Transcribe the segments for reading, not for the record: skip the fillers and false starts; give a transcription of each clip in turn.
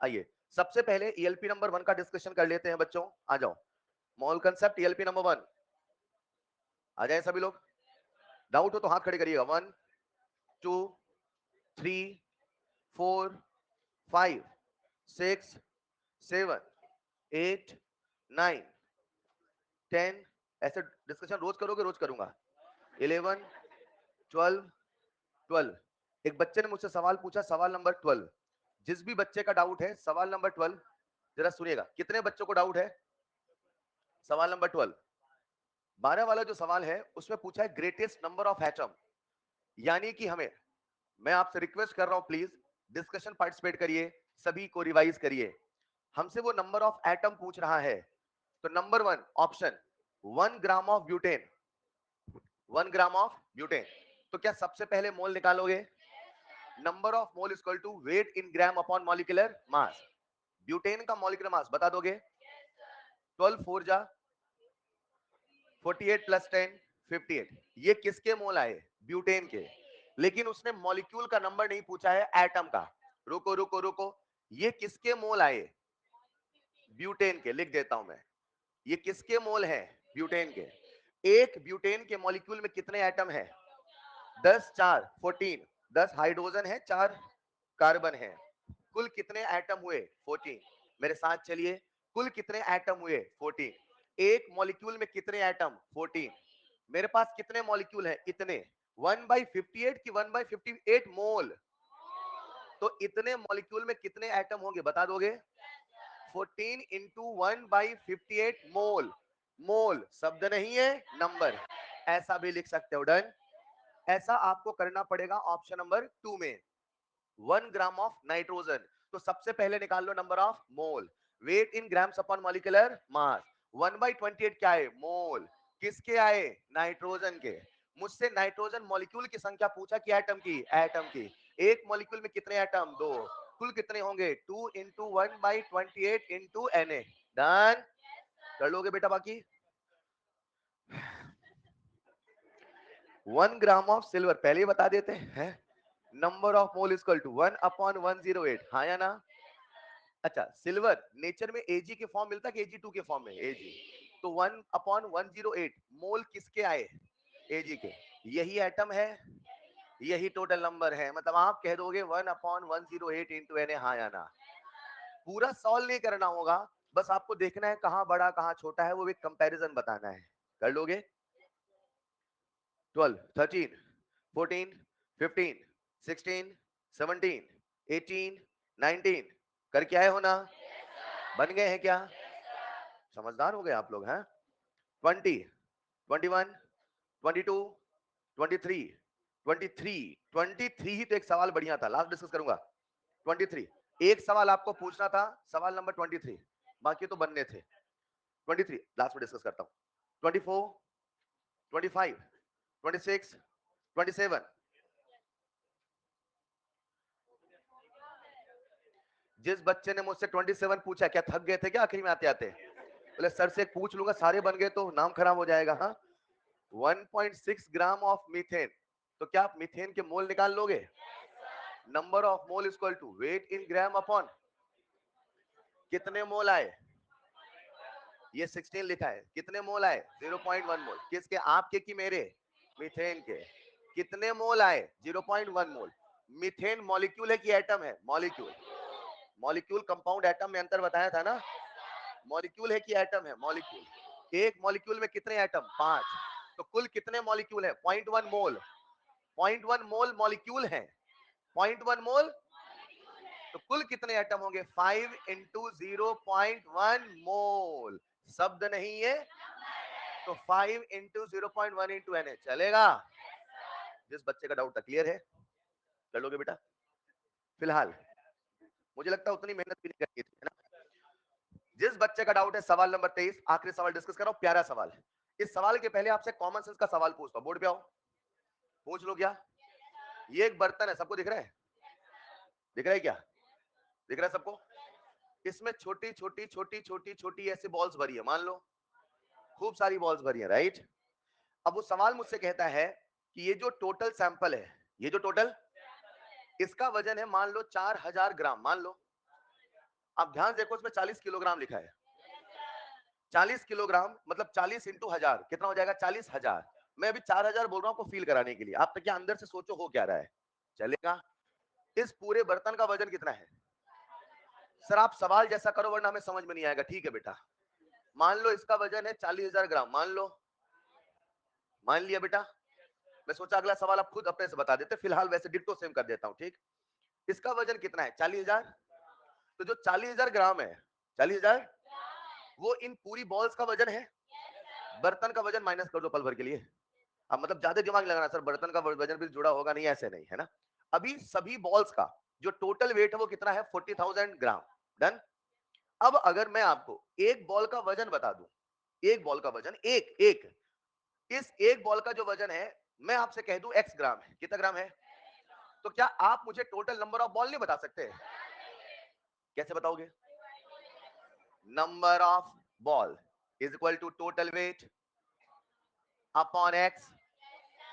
आइए सबसे पहले ईएलपी नंबर 1 का डिस्कशन कर लेते हैं बच्चों, आ जाओ। मॉल कंसेप्ट ईएलपी नंबर 1, आ जाए सभी लोग। डाउट हो तो हाथ खड़े करिएगा। 1 2 3 4 5 6 7 8 9 10। ऐसे डिस्कशन रोज करोगे? रोज करूंगा। 11 12 12। एक बच्चे ने मुझसे सवाल पूछा, सवाल नंबर 12। जिस भी बच्चे का डाउट है, सवाल नंबर 12 जरा सुनिएगा। कितने बच्चों को डाउट है? सवाल नंबर 12 12 वाला जो सवाल है उसमें पूछा है ग्रेटेस्ट नंबर ऑफ एटम। यानी कि हमें, मैं आपसे रिक्वेस्ट कर रहा हूं, प्लीज डिस्कशन पार्टिसिपेट करिए, सभी को रिवाइज करिए। हमसे वो नंबर ऑफ एटम पूछ रहा है। तो number 1 option 1 gram of butane, 1 gram of butane. तो क्या सबसे पहले मोल निकालोगे? Number of mole equal to weight in gram upon molecular mass. Butane का मॉलिक्यूलर मास बता दोगे? 12 4 जा 48 प्लस 10 58। ये किसके मोल आए? ब्यूटेन के। लेकिन उसने मॉलिक्यूल का नंबर नहीं पूछा है, एटम का। रुको रुको रुको, ये किसके मोल आए? ब्यूटेन के। लिख देता हूं मैं, ये किसके मोल है? ब्यूटेन के। एक ब्यूटेन के मॉलिक्यूल में कितने एटम है? 10 4 14। 10 हाइड्रोजन है, 4 कार्बन है। कुल कितने एटम हुए? 14। मेरे साथ चलिए, कुल कितने एटम हुए? 14। एक मॉलिक्यूल में कितने एटम? 14। मेरे पास कितने मॉलिक्यूल हैं? इतने। 1/58 की 1/58 मोल। तो इतने मॉलिक्यूल में कितने एटम होंगे बता दोगे? 14 इंटू 1/58 मोल। मोल शब्द नहीं है, नंबर। ऐसा भी लिख सकते हो। डन। ऐसा आपको करना पड़ेगा ऑप्शन नंबर 2 में। 1 ग्राम ऑफ नाइट्रोजन, तो सबसे पहले निकाल लो number of mole. Weight in grams upon molecular mass. 1/28 क्या है? मोल। किसके आए? नाइट्रोजन के। मुझसे नाइट्रोजन मॉलिक्यूल की संख्या पूछा कि एटम की? एटम की। एक मॉलिक्यूल में कितने एटम? 2। कुल कितने होंगे? 2 इंटू 1/28 इंटू Na। डन। कर लोगे बेटा बाकी? 1 ग्राम ऑफ सिल्वर पहले ही बता देते हैं। Number of mole equal to 1/108। हाँ या ना? अच्छा, सिल्वर नेचर में Ag के फॉर्म मिलता है कि Ag2 के फॉर्म में? Ag। तो 1/108 मोल किसके आए? Ag के। यही एटम है, यही टोटल नंबर है। मतलब आप कह दोगे 1/108 इंटू Na। हाँ या ना? पूरा सॉल्व नहीं करना होगा, बस आपको देखना है कहां बड़ा कहां छोटा है, वो एक कंपैरिजन बताना है। कर लोगे? 12 13 14 15 16 17 18 19। करके आए हो ना? बन गए हैं क्या? समझदार हो गए आप लोग हैं। 20 21 22 23 23 ही तो एक सवाल बढ़िया था, लास्ट डिस्कस करूंगा। 23 एक सवाल आपको पूछना था, सवाल नंबर 23। बाकी तो बनने थे। 23 लास्ट में डिस्कस करता हूं। 24 25 26 27। जिस बच्चे ने मुझसे 27 पूछा, क्या थक गए थे क्या आखिरी में आते आते? बोले सर से पूछ लूंगा, सारे बन गए तो नाम खराब हो जाएगा। हाँ, 1.6 ग्राम ऑफ मीथेन। तो क्या आप मीथेन के मोल निकाल लोगे? Number of mole equal to weight in gram upon, कितने मोल आए? ये 16 लिखा है, कितने मोल आए? 0.1 मोल। किसके? आपके कि मेरे? मीथेन के। कितने मोल आए? 0.1 मोल। मीथेन मॉलिक्यूल है कि एटम है? मॉलिक्यूल। मॉलिक्यूल कंपाउंड एटम में अंतर बताया था ना? मॉलिक्यूल है कि एटम है? मॉलिक्यूल। एक मॉलिक्यूल में कितने एटम? 5। तो कुल कितने मॉलिक्यूल है? 0.1 मोल। 0.1 मोल मॉलिक्यूल है। 0.1 मोल। तो कुल कितने एटम होंगे? 5 इंटू 0.1 मोल। शब्द नहीं है, तो 5 इंटू 0.1 इंटू Na चलेगा? जिस बच्चे का डाउट था क्लियर है? कर लोगे बेटा? फिलहाल मुझे लगता है उतनी मेहनत भी नहीं करनी थी, है ना? जिस बच्चे का डाउट है, सवाल नंबर 23, आखिरी सवाल डिस्कस कर रहा हूं, प्यारा सवाल। इस सवाल के पहले आपसे कॉमन सेंस का सवाल पूछता हूं। बोर्ड पे आओ, पूछ लो। क्या ये एक बर्तन है? सबको दिख रहा है? दिख रहा है क्या? दिख रहा है सबको? इसमें छोटी छोटी छोटी छोटी छोटी ऐसे बॉल्स भरी है, मान लो खूब सारी बॉल्स भरी है, राइट? अब वो सवाल मुझसे कहता है कि ये जो टोटल सैंपल है, ये जो टोटल, इसका वजन है मान लो 4000 ग्राम, मान लो आप ध्यान देखो, इसमें 40 किलोग्राम लिखा है। 40 किलोग्राम मतलब 40 इंटू 1000 कितना हो जाएगा? 40,000। मैं अभी 4000 बोल रहा हूं आपको फील कराने के लिए, आप तक क्या अंदर से सोचो हो क्या रहा है, चलेगा? इस पूरे बर्तन का वजन कितना है? सर आप सवाल जैसा करो वरना हमें समझ में नहीं आएगा। ठीक है बेटा, मान लो इसका वजन है 40,000 ग्राम, मान लो, मान लिया बेटा। मैं सोचा अगला सवाल आप खुद अपने से बता देते, फिलहाल वैसे डिट्टो सेम कर देता हूं। ठीक, इसका वजन कितना है? 40,000। तो जो 40,000 ग्राम है, 40,000, वो इन पूरी बॉल्स का वजन है। बर्तन का वजन माइनस कर दो पल भर के लिए। अब मतलब ज्यादा दिमाग लगाना सर, बर्तन का वजन भी जुड़ा होगा, नहीं ऐसे नहीं है ना। अभी सभी बॉल्स का जो टोटल वेट है वो कितना है? 40,000 ग्राम। डन। अब अगर मैं आपको एक बॉल का वजन बता दूं, एक बॉल का वजन, एक एक इस एक बॉल का जो वजन है, मैं आपसे कह दूं x ग्राम है, कितना ग्राम है? तो क्या आप मुझे टोटल नंबर ऑफ बॉल नहीं बता सकते? कैसे बताओगे? Number of ball is equal to total weight upon x।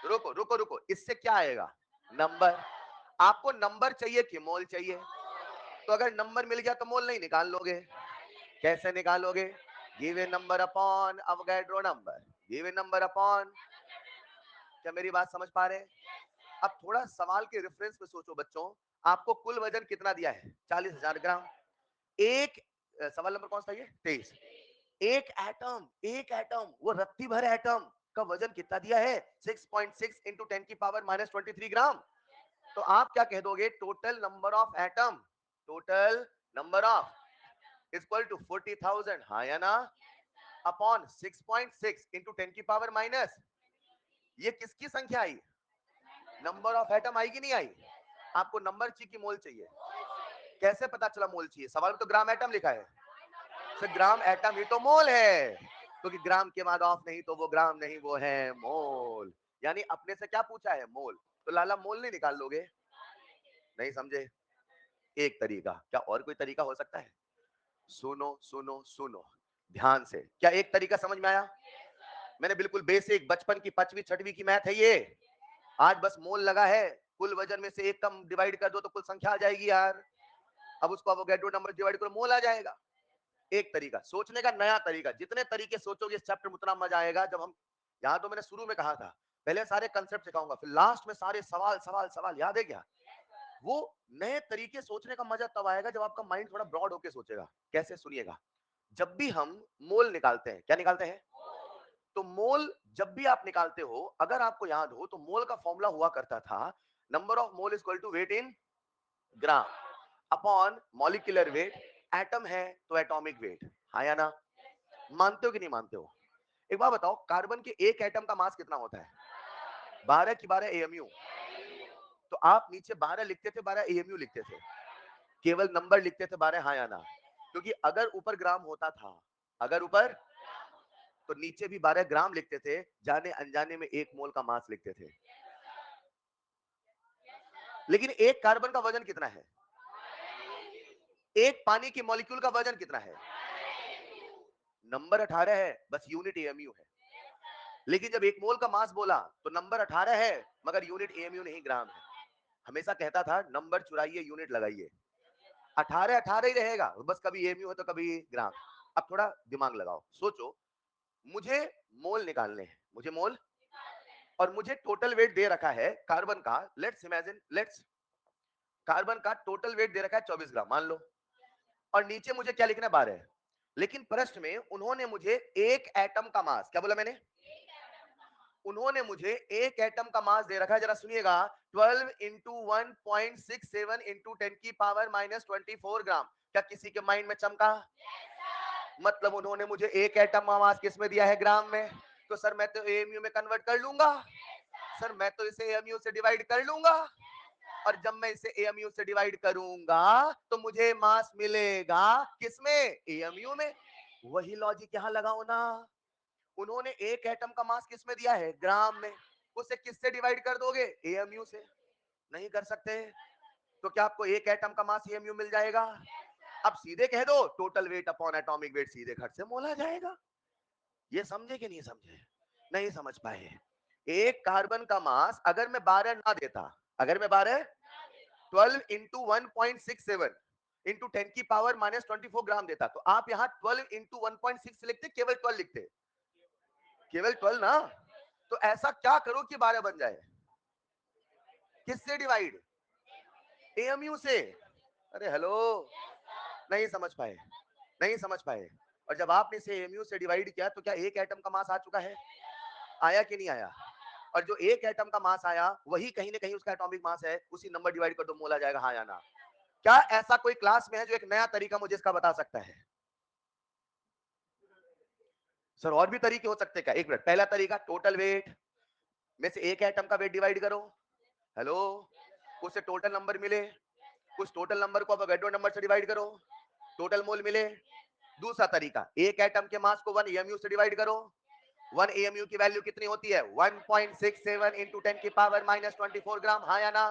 रुको रुको रुको, इससे क्या आएगा? नंबर। आपको नंबर चाहिए कि मोल चाहिए? तो अगर नंबर मिल गया तो मोल नहीं निकाल लोगे? कैसे निकालोगे? Given number upon Avogadro number, given number upon. क्या मेरी बात समझ पा रहे हैं? अब थोड़ा सवाल के रेफरेंस में सोचो बच्चों, आपको कुल वजन कितना दिया है? 40,000 ग्राम। एक सवाल नंबर कौन सा ये? 23। एक एटम वो रत्ती भर एटम का वजन कितना दिया है? 6.6 इंटू 10 की पावर माइनस 23 ग्राम। तो आप क्या कह दोगे? Total number of atom, total number of equal to 40,000, हाँ या ना, अपॉन 6.6 इंटू 10 की पावर माइनस, ये किसकी संख्या आई? नंबर ऑफ एटम आई कि नहीं आई? आपको नंबर चाहिए कि मोल चाहिए? कैसे पता चला मोल चाहिए? सवाल में तो ग्राम एटम लिखा है। सर ग्राम एटम ही तो मोल है, क्योंकि ग्राम के बाद ऑफ नहीं तो वो ग्राम नहीं, वो है मोल। यानी अपने से क्या पूछा है? मोल। तो लाला मोल नहीं निकाल लोगे? नहीं समझे? एक तरीका, क्या और कोई तरीका हो सकता है? सुनो सुनो सुनो ध्यान से, क्या एक तरीका समझ में आया? मैंने बिल्कुल बेसिक बचपन की 5वीं 6वीं की मैथ है ये। आज बस मोल लगा है, कुल वजन में से एक कम डिवाइड कर दो तो कुल संख्या आ जाएगी यार। अब उसको अवोगाड्रो नंबर डिवाइड करो, मोल आ जाएगा। एक तरीका सोचने का, नया तरीका। जितने तरीके सोचोगे इस चैप्टर में उतना मजा आएगा। जब हम यहाँ, तो मैंने शुरू में कहा था पहले सारे कंसेप्ट सिखाऊंगा, फिर लास्ट में सारे सवाल सवाल सवाल, याद है क्या? वो नए तरीके सोचने का मजा तब आएगा जब आपका माइंड थोड़ा ब्रॉड होके सोचेगा। कैसे? सुनिएगा। जब भी हम मोल निकालते हैं, क्या निकालते हैं? तो मोल जब भी आप निकालते हो, अगर आपको याद हो तो मोल का फॉर्मूला हुआ करता था, number of mole is equal to weight in gram upon molecular weight. Atom है तो एटॉमिक वेट, हाँ या ना? मानते हो कि नहीं मानते हो? एक बात बताओ, कार्बन के एक एटम का मास कितना होता है? 12 की 12 एएमयू। तो आप नीचे 12 लिखते थे, 12 एएमयू लिखते थे, केवल नंबर लिखते थे 12, हाँ या ना? क्योंकि अगर ऊपर ग्राम होता था, अगर ऊपर, तो नीचे भी 12 ग्राम लिखते थे, जाने अनजाने में एक मोल का मास लिखते थे। लेकिन एक कार्बन का वजन कितना है? एक पानी की मॉलिक्यूल का वजन कितना है? नंबर 18 है, बस यूनिट एएमयू है। लेकिन जब एक मोल का मास बोला तो नंबर 18 है, मगर यूनिट एएमयू नहीं, ग्राम है। हमेशा कहता था नंबर चुराइए यूनिट लगाइए, 18 18 ही रहेगा, बस कभी एएमयू है तो कभी ग्राम। अब थोड़ा दिमाग लगाओ, सोचो, मुझे मोल निकालने हैं, मुझे मोल, और मुझे टोटल वेट दे रखा है कार्बन का। लेट्स इमेजिन, लेट्स कार्बन का टोटल वेट दे रखा है 24 ग्राम मान लो, और नीचे मुझे क्या लिखना है? 12। लेकिन प्रश्न में उन्होंने मुझे एक एटम का मास, क्या बोला मैंने? उन्होंने मुझे एक एटम का मास दे रखा है, जरा सुनिएगा, 12 इंटू 1.67 इंटू 10 की पावर माइनस 24 ग्राम। क्या किसी के माइंड में चमका? मतलब उन्होंने मुझे एक एटम का मास किस में दिया है? ग्राम में। तो सर मैं तो एएमयू में कन्वर्ट कर लूंगा, सर मैं तो इसे एएमयू से डिवाइड कर लूंगा, और जब मैं इसे एएमयू से डिवाइड करूंगा तो मुझे मास मिलेगा किसमें? एएमयू में। वही लॉजिक यहां लगाओ ना। उन्होंने एक एटम का मास किस में दिया है? ग्राम में। उसे किससे डिवाइड कर दोगे? एएमयू से। नहीं कर सकते। तो क्या आपको एक एटम का मास एएमयू मिल जाएगा? अब सीधे कह दो total weight upon atomic weight, सीधे खट से मोल आ जाएगा। ये समझे कि नहीं समझे? नहीं समझ पाए। एक कार्बन का मास अगर मैं 12 ना देता, अगर मैं 12, 12 इंटू 1.67, इंटू 10 की पावर माइनस 24 ग्राम देता, तो आप यहाँ 12 इंटू 1.6 लिखते, केवल 12 लिखते, केवल 12 ना। तो ऐसा क्या करो कि 12 बन जाए, किससे डिवाइड, एएमयू से। अरे हेलो, नहीं समझ पाए, नहीं समझ पाए। और जब आपने इसे एएमयू से डिवाइड किया तो क्या एक एटम का मास आ चुका है, आया कि नहीं आया। और जो एक एटम का मास आया वही कहीं ना कहीं उसका एटॉमिक मास है, उसी नंबर डिवाइड कर दो, मोल आ जाएगा, हाँ या ना। क्या ऐसा कोई क्लास में है जो एक नया तरीका मुझे इसका बता सकता है। सर और भी तरीके हो सकते क्या, एक मिनट। पहला तरीका, टोटल वेट में से एक एटम का वेट डिवाइड करो, हेलो, उससे टोटल नंबर मिले, उस टोटल नंबर को अवोगाड्रो नंबर से डिवाइड करो, टोटल मोल मिले। दूसरा तरीका, एक एटम के मास को 1 एएमयू से डिवाइड करो, 1 एएमयू की वैल्यू कितनी होती है, 1.67 इंटू 10 की पावर माइनस 24 ग्राम, हाँ या ना।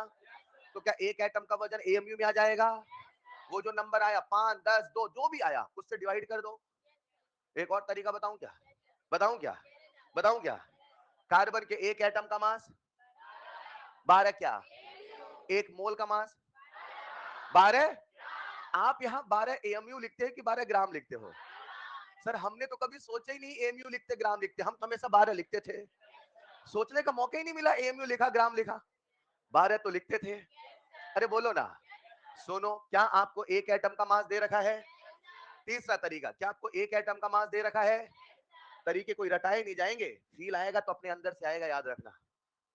तो क्या एक एटम का वजन एएमयू में आ जाएगा, वो जो नंबर आया 5, 10, 2 जो भी आया उससे डिवाइड कर दो। एक और तरीका बताऊं क्या, बताऊं क्या, बताऊं क्या। कार्बन के एक एटम का मास 12, क्या एक मोल का मास 12। आप यहाँ 12 एएमयू लिखते हैं कि 12 ग्राम लिखते हो। सर हमने तो कभी सोचा ही नहीं एएमयू लिखते ग्राम लिखते, हम तो हमेशा 12 लिखते थे, सोचने का मौका ही नहीं मिला, एएमयू लिखा ग्राम लिखा, 12 तो लिखते थे। अरे बोलो ना, सुनो, क्या आपको एक एटम का मास दे रखा है। तीसरा तरीका, क्या आपको एक एटम का मास दे रखा है, तरीके कोई रटाए नहीं जाएंगे, फील आएगा तो अपने अंदर से आएगा, याद रखना।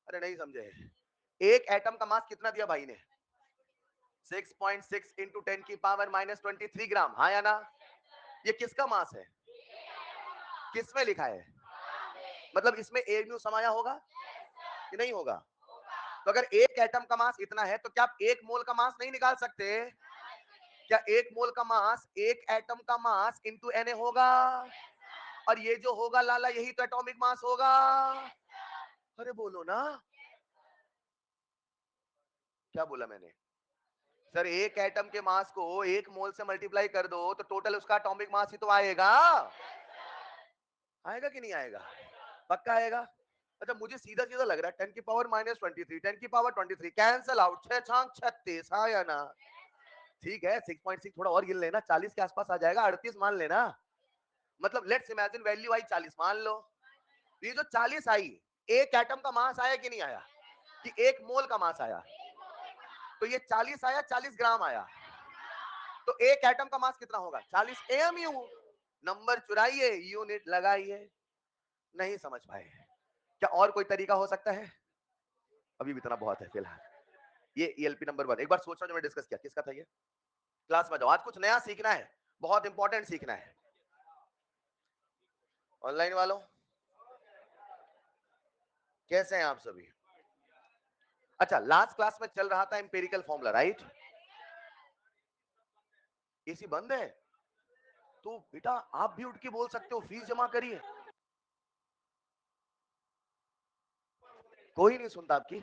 अरे नहीं समझे, एक एटम का मास कितना दिया भाई ने, 6.6 इंटू 10 की पावर माइनस 23 ग्राम, हाँ या ना। ये किसका मास है, किसमें लिखा है, मतलब इसमें एम्यू समाया होगा कि नहीं होगा। तो अगर एक एटम का मास इतना है तो क्या आप एक मोल का मास नहीं निकाल सकते, क्या एक मोल का मास एक एटम का मास इंटू एन होगा, और ये जो होगा लाला यही तो एटॉमिक मास होगा। अरे बोलो ना, क्या बोला मैंने। सर एक एटम के मास को एक मोल से मल्टीप्लाई कर दो तो टोटल उसका एटॉमिक मास ही तो आएगा, आएगा कि नहीं आएगा, पक्का आएगा। अच्छा मुझे सीधा सीधा लग रहा है 10 की पावर माइनस 23, 10 की पावर 23 कैंसल आउट, 6 छांग 36, हाँ या ना। ठीक है 6.6 थोड़ा और गिन लेना, 40 के आसपास आ जाएगा, 38 मान लेना। मतलब लेट्स इमेजिन वैल्यू आई 40, मान लो। ये जो 40 आई, एक एटम का मास आया कि नहीं आया, कि एक मोल का मास आया, तो ये 40 आया, 40 ग्राम आया, तो एक एटम का मास कितना होगा, 40 एएमयू। नंबर चुराइए, यूनिट लगाइए। नहीं समझ पाए, क्या और कोई तरीका हो सकता है, अभी भी इतना बहुत है फिलहाल। ये ईएलपी नंबर 1 एक बार सोचना, जो मैंने डिस्कस किया किसका था ये। क्लास में जाओ, आज कुछ नया सीखना है, बहुत इंपॉर्टेंट सीखना है। ऑनलाइन वालों कैसे हैं आप सभी। अच्छा लास्ट क्लास में चल रहा था एम्पिरिकल फॉर्मूला, राइट। एसी बंद है तो बेटा आप भी उठ के बोल सकते हो फीस जमा करिए, कोई नहीं सुनता आपकी।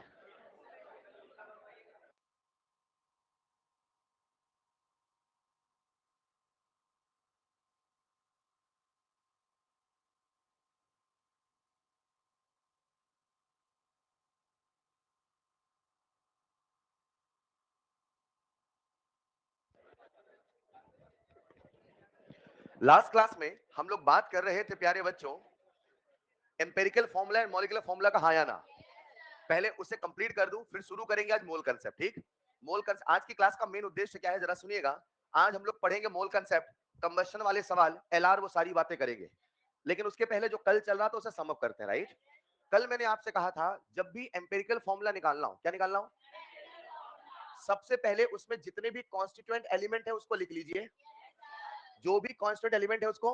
लास्ट क्लास में हम लोग बात कर रहे थे प्यारे बच्चों, empirical formula and molecular formula का, हाँ या ना। पहले उसे कंप्लीट कर दूं फिर शुरू करेंगे आज मोल कंसेप्ट, ठीक। मोल कंसेप्ट आज की क्लास का मेन उद्देश्य क्या है जरा सुनिएगा। आज हम लोग पढ़ेंगे मोल कंसेप्ट, कंबशन वाले सवाल, एलआर, वो सारी बातें करेंगे। लेकिन उसके पहले जो कल चल रहा था उसे सम अप करते हैं, राइट। कल मैंने आपसे कहा था जब भी एम्पिरिकल फॉर्मूला निकालना हो, क्या निकालना हो, सबसे पहले उसमें जितने भी कॉन्स्टिट्यूएंट एलिमेंट है उसको लिख लीजिए, जो भी कॉन्स्टिट्यूएंट एलिमेंट है उसको।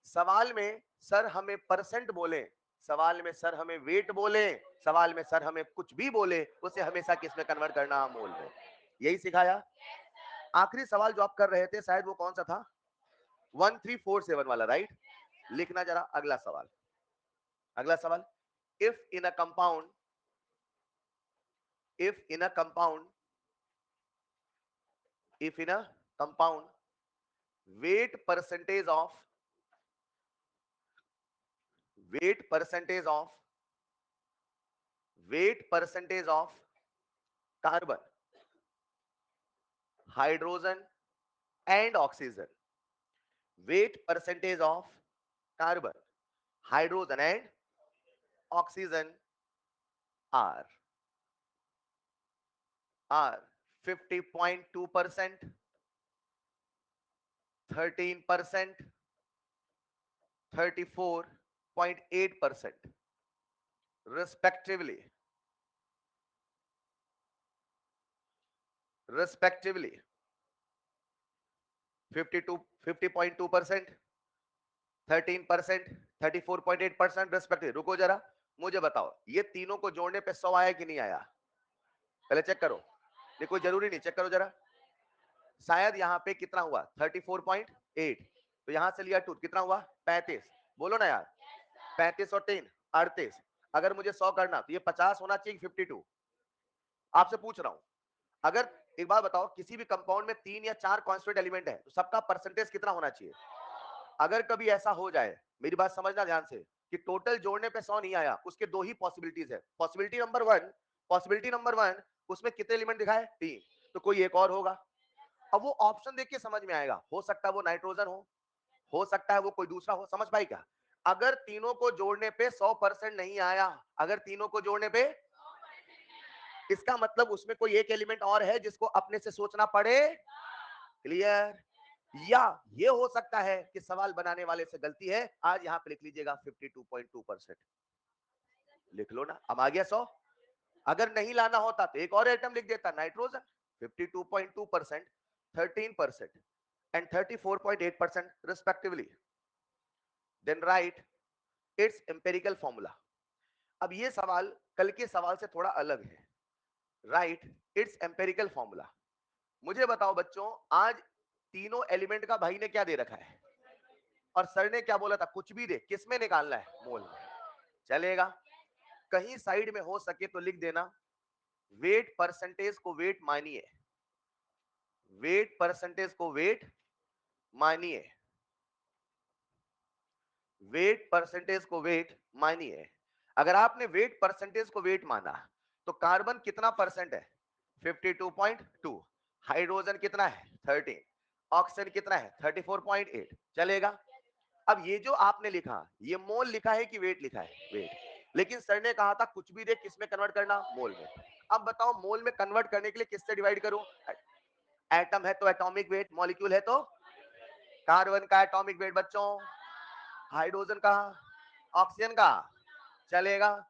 सवाल में सर हमें परसेंट बोले, सवाल में सर हमें वेट बोले, सवाल में सर हमें कुछ भी बोले, उसे हमेशा किस में कन्वर्ट करना, मोल में। यही सिखाया। आखिरी सवाल जो आप कर रहे थे शायद वो कौन सा था, 1347 वाला, राइट। लिखना जरा अगला सवाल, अगला सवाल। If in a compound, if in a compound, if in a compound weight percentage of, weight percentage of, weight percentage of carbon hydrogen and oxygen. Weight percentage of carbon, hydrogen and oxygen are 50.2%, 13%, 34.8% respectively. Respectively 50.2%, 13%, 34.8% respectively. रुको जरा, मुझे बताओ ये तीनों को जोड़ने पे 100 आया कि नहीं आया? पहले चेक करो, ये कोई जरूरी नहीं, चेक करो जरा। शायद यहाँ पे कितना हुआ 34.8, तो यहां से लिया 2, कितना हुआ 35। बोलो ना यार, 35 और 3 38। अगर मुझे 100 करना तो ये 50 होना चाहिए 52। आपसे पूछ रहा हूं, अगर एक बात बताओ, किसी भी कंपाउंड में 3 या 4 कांस्टेंट एलिमेंट है तो सबका परसेंटेज कितना होना चाहिए? अगर कभी ऐसा हो जाए, मेरी बात समझना ध्यान से, कि टोटल जोड़ने पे 100 नहीं आया, उसके दो ही पॉसिबिलिटीज है। पॉसिबिलिटी नंबर वन, उसमें कितने एलिमेंट दिखाए? 3, तो कोई एक और होगा। अब वो ऑप्शन देख के समझ में आएगा, हो सकता है वो नाइट्रोजन हो सकता है वो कोई दूसरा हो। समझ पाई क्या? अगर तीनों को जोड़ने पे 100% नहीं आया, अगर तीनों को जोड़ने पे, इसका मतलब उसमें कोई एक एलिमेंट और है जिसको अपने से सोचना पड़े। क्लियर? या ये हो सकता है कि सवाल बनाने वाले से गलती है। आज यहां पे लिख लीजिएगा 52.2%, लिख लो ना। अब आ गया 100। अगर नहीं लाना होता तो एक और आइटम लिख देता, nitrogen 52.2%, 13% and 34.8% respectively. Then write its empirical formula. अब ये सवाल कल के सवाल से थोड़ा अलग है। Right its empirical formula. मुझे बताओ बच्चों, आज तीनों एलिमेंट का भाई ने क्या दे रखा है, और सर ने क्या बोला था? कुछ भी दे, किस में निकालना है? मोल में। चलेगा? कहीं साइड में हो सके तो लिख देना, वेट परसेंटेज को वेट मानिए, वेट परसेंटेज को वेट मानिए, वेट परसेंटेज को वेट मानिए। अगर आपने वेट परसेंटेज को वेट माना तो कार्बन कितना परसेंट है? 52.2। हाइड्रोजन कितना है? 13। ऑक्सीजन कितना है? 34.8। चलेगा? अब ये जो आपने लिखा, ये मोल लिखा है कि वेट लिखा है? वेट। लेकिन सर ने कहा था कुछ भी दे, किस में कन्वर्ट करना? मोल में। अब बताओ, मोल में कन्वर्ट करने के लिए किससे डिवाइड करूं? एटम है तो एटॉमिक वेट, मॉलिक्यूल है तो कार्बन का एटॉमिक वेट बच्चों, हाइड्रोजन का, ऑक्सीजन का। चलेगा?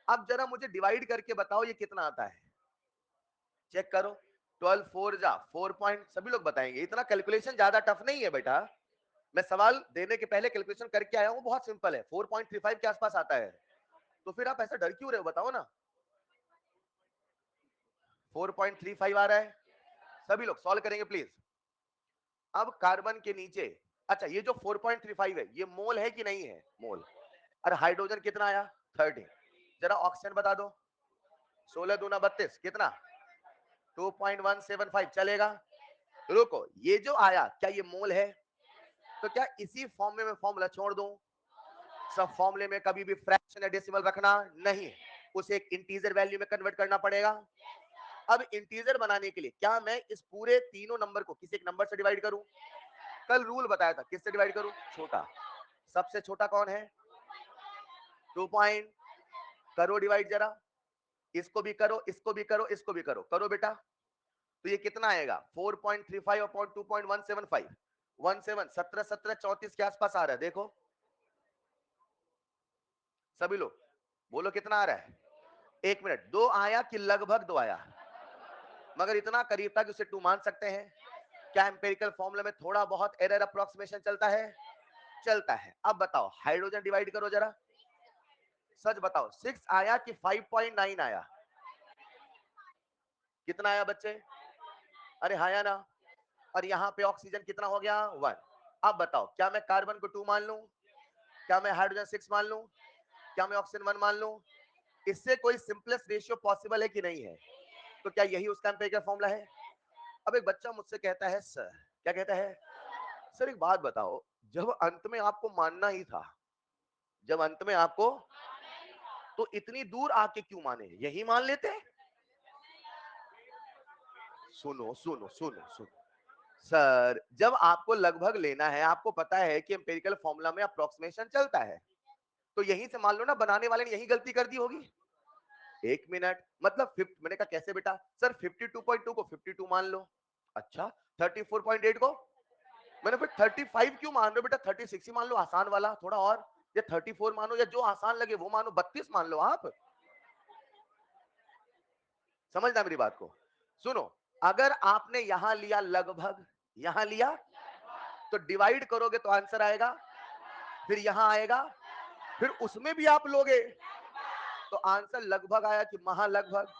अब जरा मुझे डिवाइड करके बताओ ये कितना आता है? चेक करो। 12 4 जा 4 पॉइंट, सभी लोग बताएंगे। इतना कैलकुलेशन ज्यादा टफ नहीं है बेटा, मैं सवाल देने के पहले कैलकुलेशन करके आया हूं, बहुत सिंपल है। 4.35 के आसपास आता है। तो फिर आप ऐसा डर क्यों रहे हो, बताओ ना। 4.35 आ रहा है, सभी लोग सॉल्व करेंगे प्लीज। अब कार्बन के नीचे, अच्छा ये जो 4.35 है ये मोल है कि नहीं है? मोल। और हाइड्रोजन कितना आया? 30। जरा ऑक्सीजन बता दो। 16 दूना 32, कितना? 2.175। चलेगा? रुको, ये जो आया क्या ये मोल है? तो क्या इसी फॉर्मूले में फॉर्मूला छोड़ दूं? सब फॉर्मूले में कभी भी फ्रैक्शन या डेसिमल रखना नहीं, उसे एक इंटीजर वैल्यू में कन्वर्ट करना पड़ेगा। अब इंटीजर बनाने के लिए क्या मैं इस पूरे तीनों नंबर को किसी एक नंबर से डिवाइड करूं? कल रूल बताया था, किससे डिवाइड करूं? छोटा। सबसे छोटा कौन है? 2 पॉइंट। करो डिवाइड जरा, इसको भी करो, इसको भी करो, इसको भी करो, करो बेटा। तो ये कितना आएगा? 4.35 अपॉन 2.175, 17 17 17 34 के आसपास आ रहा है। देखो सभी लोग बोलो कितना आ रहा है? एक मिनट, 2 आया कि लगभग 2 आया? मगर इतना करीब था कि उसे 2 मान सकते हैं। क्या एम्पिरिकल फॉर्मूला में थोड़ा बहुत एरर अप्रोक्सीमेशन चलता है? चलता है। अब बताओ हाइड्रोजन डिवाइड करो जरा, सच बताओ 6 आया कि 5.9 आया? कितना आया बच्चे? अरे हाँ या ना? और यहाँ पे ऑक्सीजन कितना हो गया? 1। अब बताओ क्या मैं कार्बन को 2 मान लूं? क्या मैं हाइड्रोजन 6 मान लूं? क्या मैं ऑक्सीजन 1 मान लूं? इससे कोई सिंपलेस्ट रेशियो पॉसिबल है कि नहीं है? तो क्या यही उसका एम्पिरिकल फॉर्मूला है? अब एक बच्चा मुझसे कहता है सर, क्या कहता है? सर एक बात बताओ, जब अंत में आपको मानना ही था, जब अंत में आपको, तो इतनी दूर आके क्यों माने? यही मान लेते। सुनो सुनो सुनो सुनो सर, जब आपको लगभग लेना है, आपको पता है कि एम्पिरिकल फॉर्मूला में अप्रोक्सीमेशन चलता है, तो यहीं से मान लो ना बनाने वाले ने यही गलती कर दी होगी। एक मिनट, मतलब मैंने कहा कैसे बेटा? सर 52.2 को 52 मान लो। अच्छा, 34.8 को? मैंने फिर 35 क्यों मान रहे हो बेटा? 36 ही मान लो, आसान वाला थोड़ा और, या 34 मानो, या जो आसान लगे वो मानो, 32 मान लो आप। समझना मेरी बात को। सुनो, अगर आपने यहां लिया लगभग, यहां लिया, तो डिवाइड करोगे तो आंसर आएगा, फिर यहां आएगा, फिर उसमें भी आप लोगे तो आंसर लगभग आया कि महालगभग?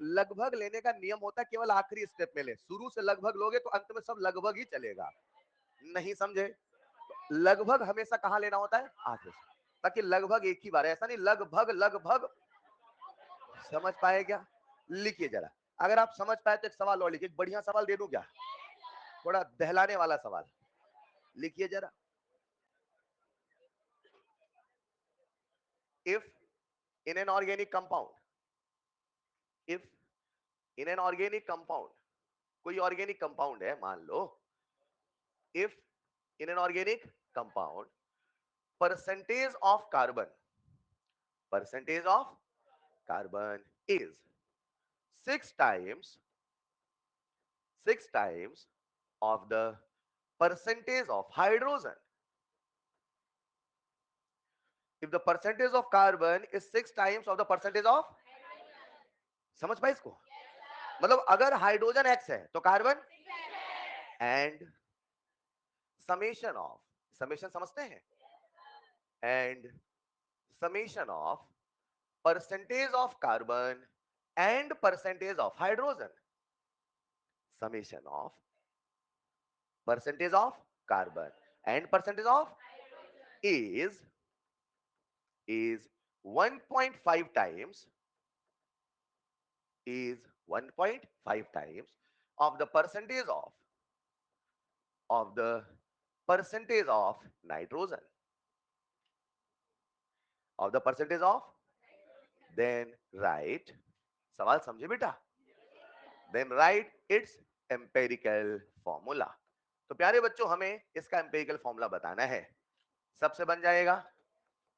लगभग लेने का नियम होता है केवल आखिरी स्टेप में ले, शुरू से लगभग लोगे तो अंत में सब लगभग ही चलेगा। नहीं समझे? लगभग हमेशा कहां लेना होता है? आखिरी से, ताकि लगभग एक ही बार, ऐसा नहीं लगभग लगभग। समझ पाए क्या? लिखिए जरा, अगर आप समझ पाए तो एक सवाल और लिखिए, बढ़िया सवाल दे दूं क्या? थोड़ा दहलाने वाला सवाल लिखिए जरा। If in an organic compound, if in an organic compound, कोई ऑर्गेनिक कंपाउंड है मान लो, if in an organic compound percentage of carbon, percentage of carbon is 6 times, 6 times of the percentage of hydrogen. If the percentage of carbon is 6 times of the percentage of, समझ पाए इसको? मतलब अगर hydrogen x है तो carbon, and summation of, summation समझते हैं, and summation of percentage of carbon and percentage of hydrogen, summation of percentage of carbon and percentage of is 1.5 times, is 1.5 times of the percentage of nitrogen, of the percentage of, then write, सवाल समझे बेटा? then write its empirical formula. तो प्यारे बच्चों, हमें इसका empirical formula बताना है। सबसे बन जाएगा,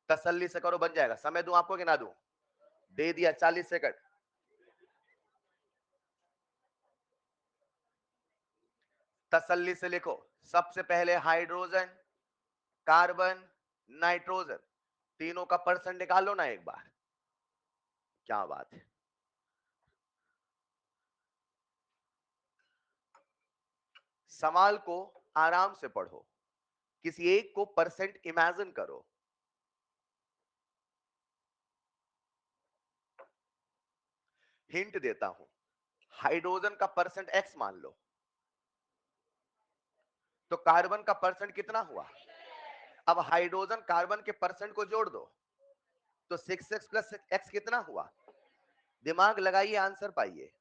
तसल्ली से करो, बन जाएगा। समय दूं आपको कि ना दूं? दे दिया, 40 सेकंड। तसल्ली से लिखो। सबसे पहले हाइड्रोजन, कार्बन, नाइट्रोजन, तीनों का परसेंट निकालो ना एक बार। क्या बात है, सवाल को आराम से पढ़ो, किसी एक को परसेंट इमेजिन करो। हिंट देता हूं, हाइड्रोजन का परसेंट एक्स मान लो, तो कार्बन का परसेंट कितना हुआ? अब हाइड्रोजन कार्बन के परसेंट को जोड़ दो, तो 6x प्लस एक्स कितना हुआ? दिमाग लगाइए, आंसर पाइए।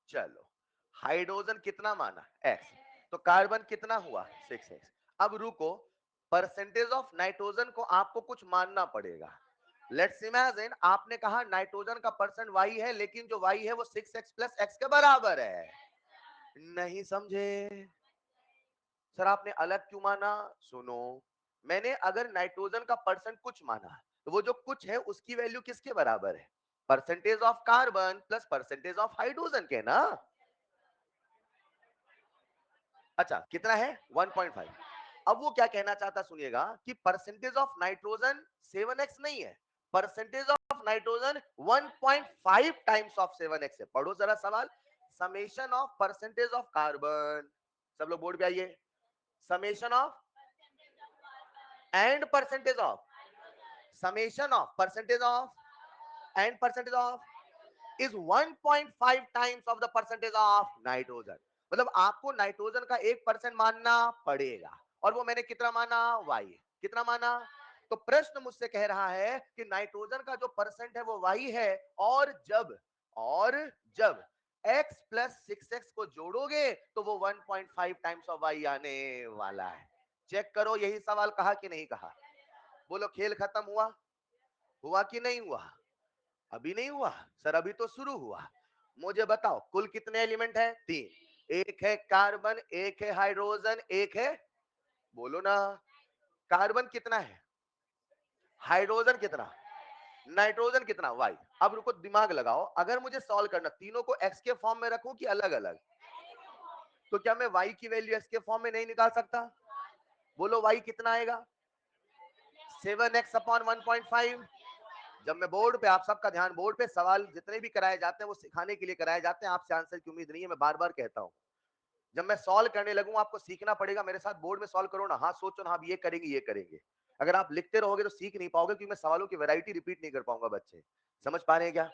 चलो, हाइड्रोजन कितना माना? एक्स, तो कार्बन कितना हुआ? 6x। अब रुको, परसेंटेज ऑफ नाइट्रोजन को आपको कुछ मानना पड़ेगा। लेट्स इमेजिन, आपने कहा नाइट्रोजन का परसेंट y है, लेकिन जो y है वो 6x प्लस एक्स के बराबर है। नहीं समझे? सर आपने अलग क्यों माना? सुनो, मैंने अगर नाइट्रोजन का परसेंट कुछ माना, तो वो जो कुछ है उसकी वैल्यू किसके बराबर है? Percentage of carbon plus percentage of hydrogen के ना। अच्छा, कितना है? 1.5। अब वो क्या कहना चाहता सुनिएगा, कि परसेंटेज ऑफ नाइट्रोजन 7x नहीं है, percentage of nitrogen 1.5 times of 7x है। पढ़ो जरा सवाल, summation of percentage of carbon, सब लोग बोर्ड पे आइए, summation of and percentage of, summation of percentage of and percentage of is 1.5 times of the percentage of nitrogen। मतलब आपको नाइट्रोजन का 1% मानना पड़ेगा, और वो मैंने कितना माना? y। कितना माना? तो प्रश्न मुझसे कह रहा है कि नाइट्रोजन का जो परसेंट है वो y है, और जब x प्लस 6x को जोड़ोगे तो वो 1.5 टाइम्स ऑफ y आने वाला है। चेक करो, यही सवाल कहा कि नहीं कहा? बोलो, खेल खत्म हुआ? हुआ कि नहीं हुआ? अभी नहीं हुआ सर, अभी तो शुरू हुआ। मुझे बताओ कुल कितने एलिमेंट है? 3। एक है कार्बन, एक है हाइड्रोजन, एक है, बोलो ना, कार्बन कितना है, हाइड्रोजन कितना, नाइट्रोजन कितना, वाई। अब रुको दिमाग लगाओ, अगर मुझे सॉल्व करना, तीनों को एक्स के फॉर्म में रखूं कि अलग अलग, तो क्या मैं वाई की वैल्यू एक्स के फॉर्म में नहीं निकाल सकता? बोलो वाई कितना आएगा? 7x upon 1.5। जब मैं बोर्ड पे, आप सबका ध्यान, बोर्ड पे सवाल जितने भी कराए जाते हैं वो सिखाने के लिए कराए जाते हैं, आपसे आंसर की उम्मीद नहीं है, मैं बार बार कहता हूं। जब मैं सॉल्व करने लगूं आपको सीखना पड़ेगा, मेरे साथ बोर्ड में सॉल्व करो ना, हाँ सोचो ना, आप ये करेंगे ये करेंगे। अगर आप लिखते रहोगे तो सीख नहीं पाओगे, क्योंकि मैं सवालों की वैरायटी रिपीट नहीं कर पाऊंगा। बच्चे समझ पा रहे हैं क्या?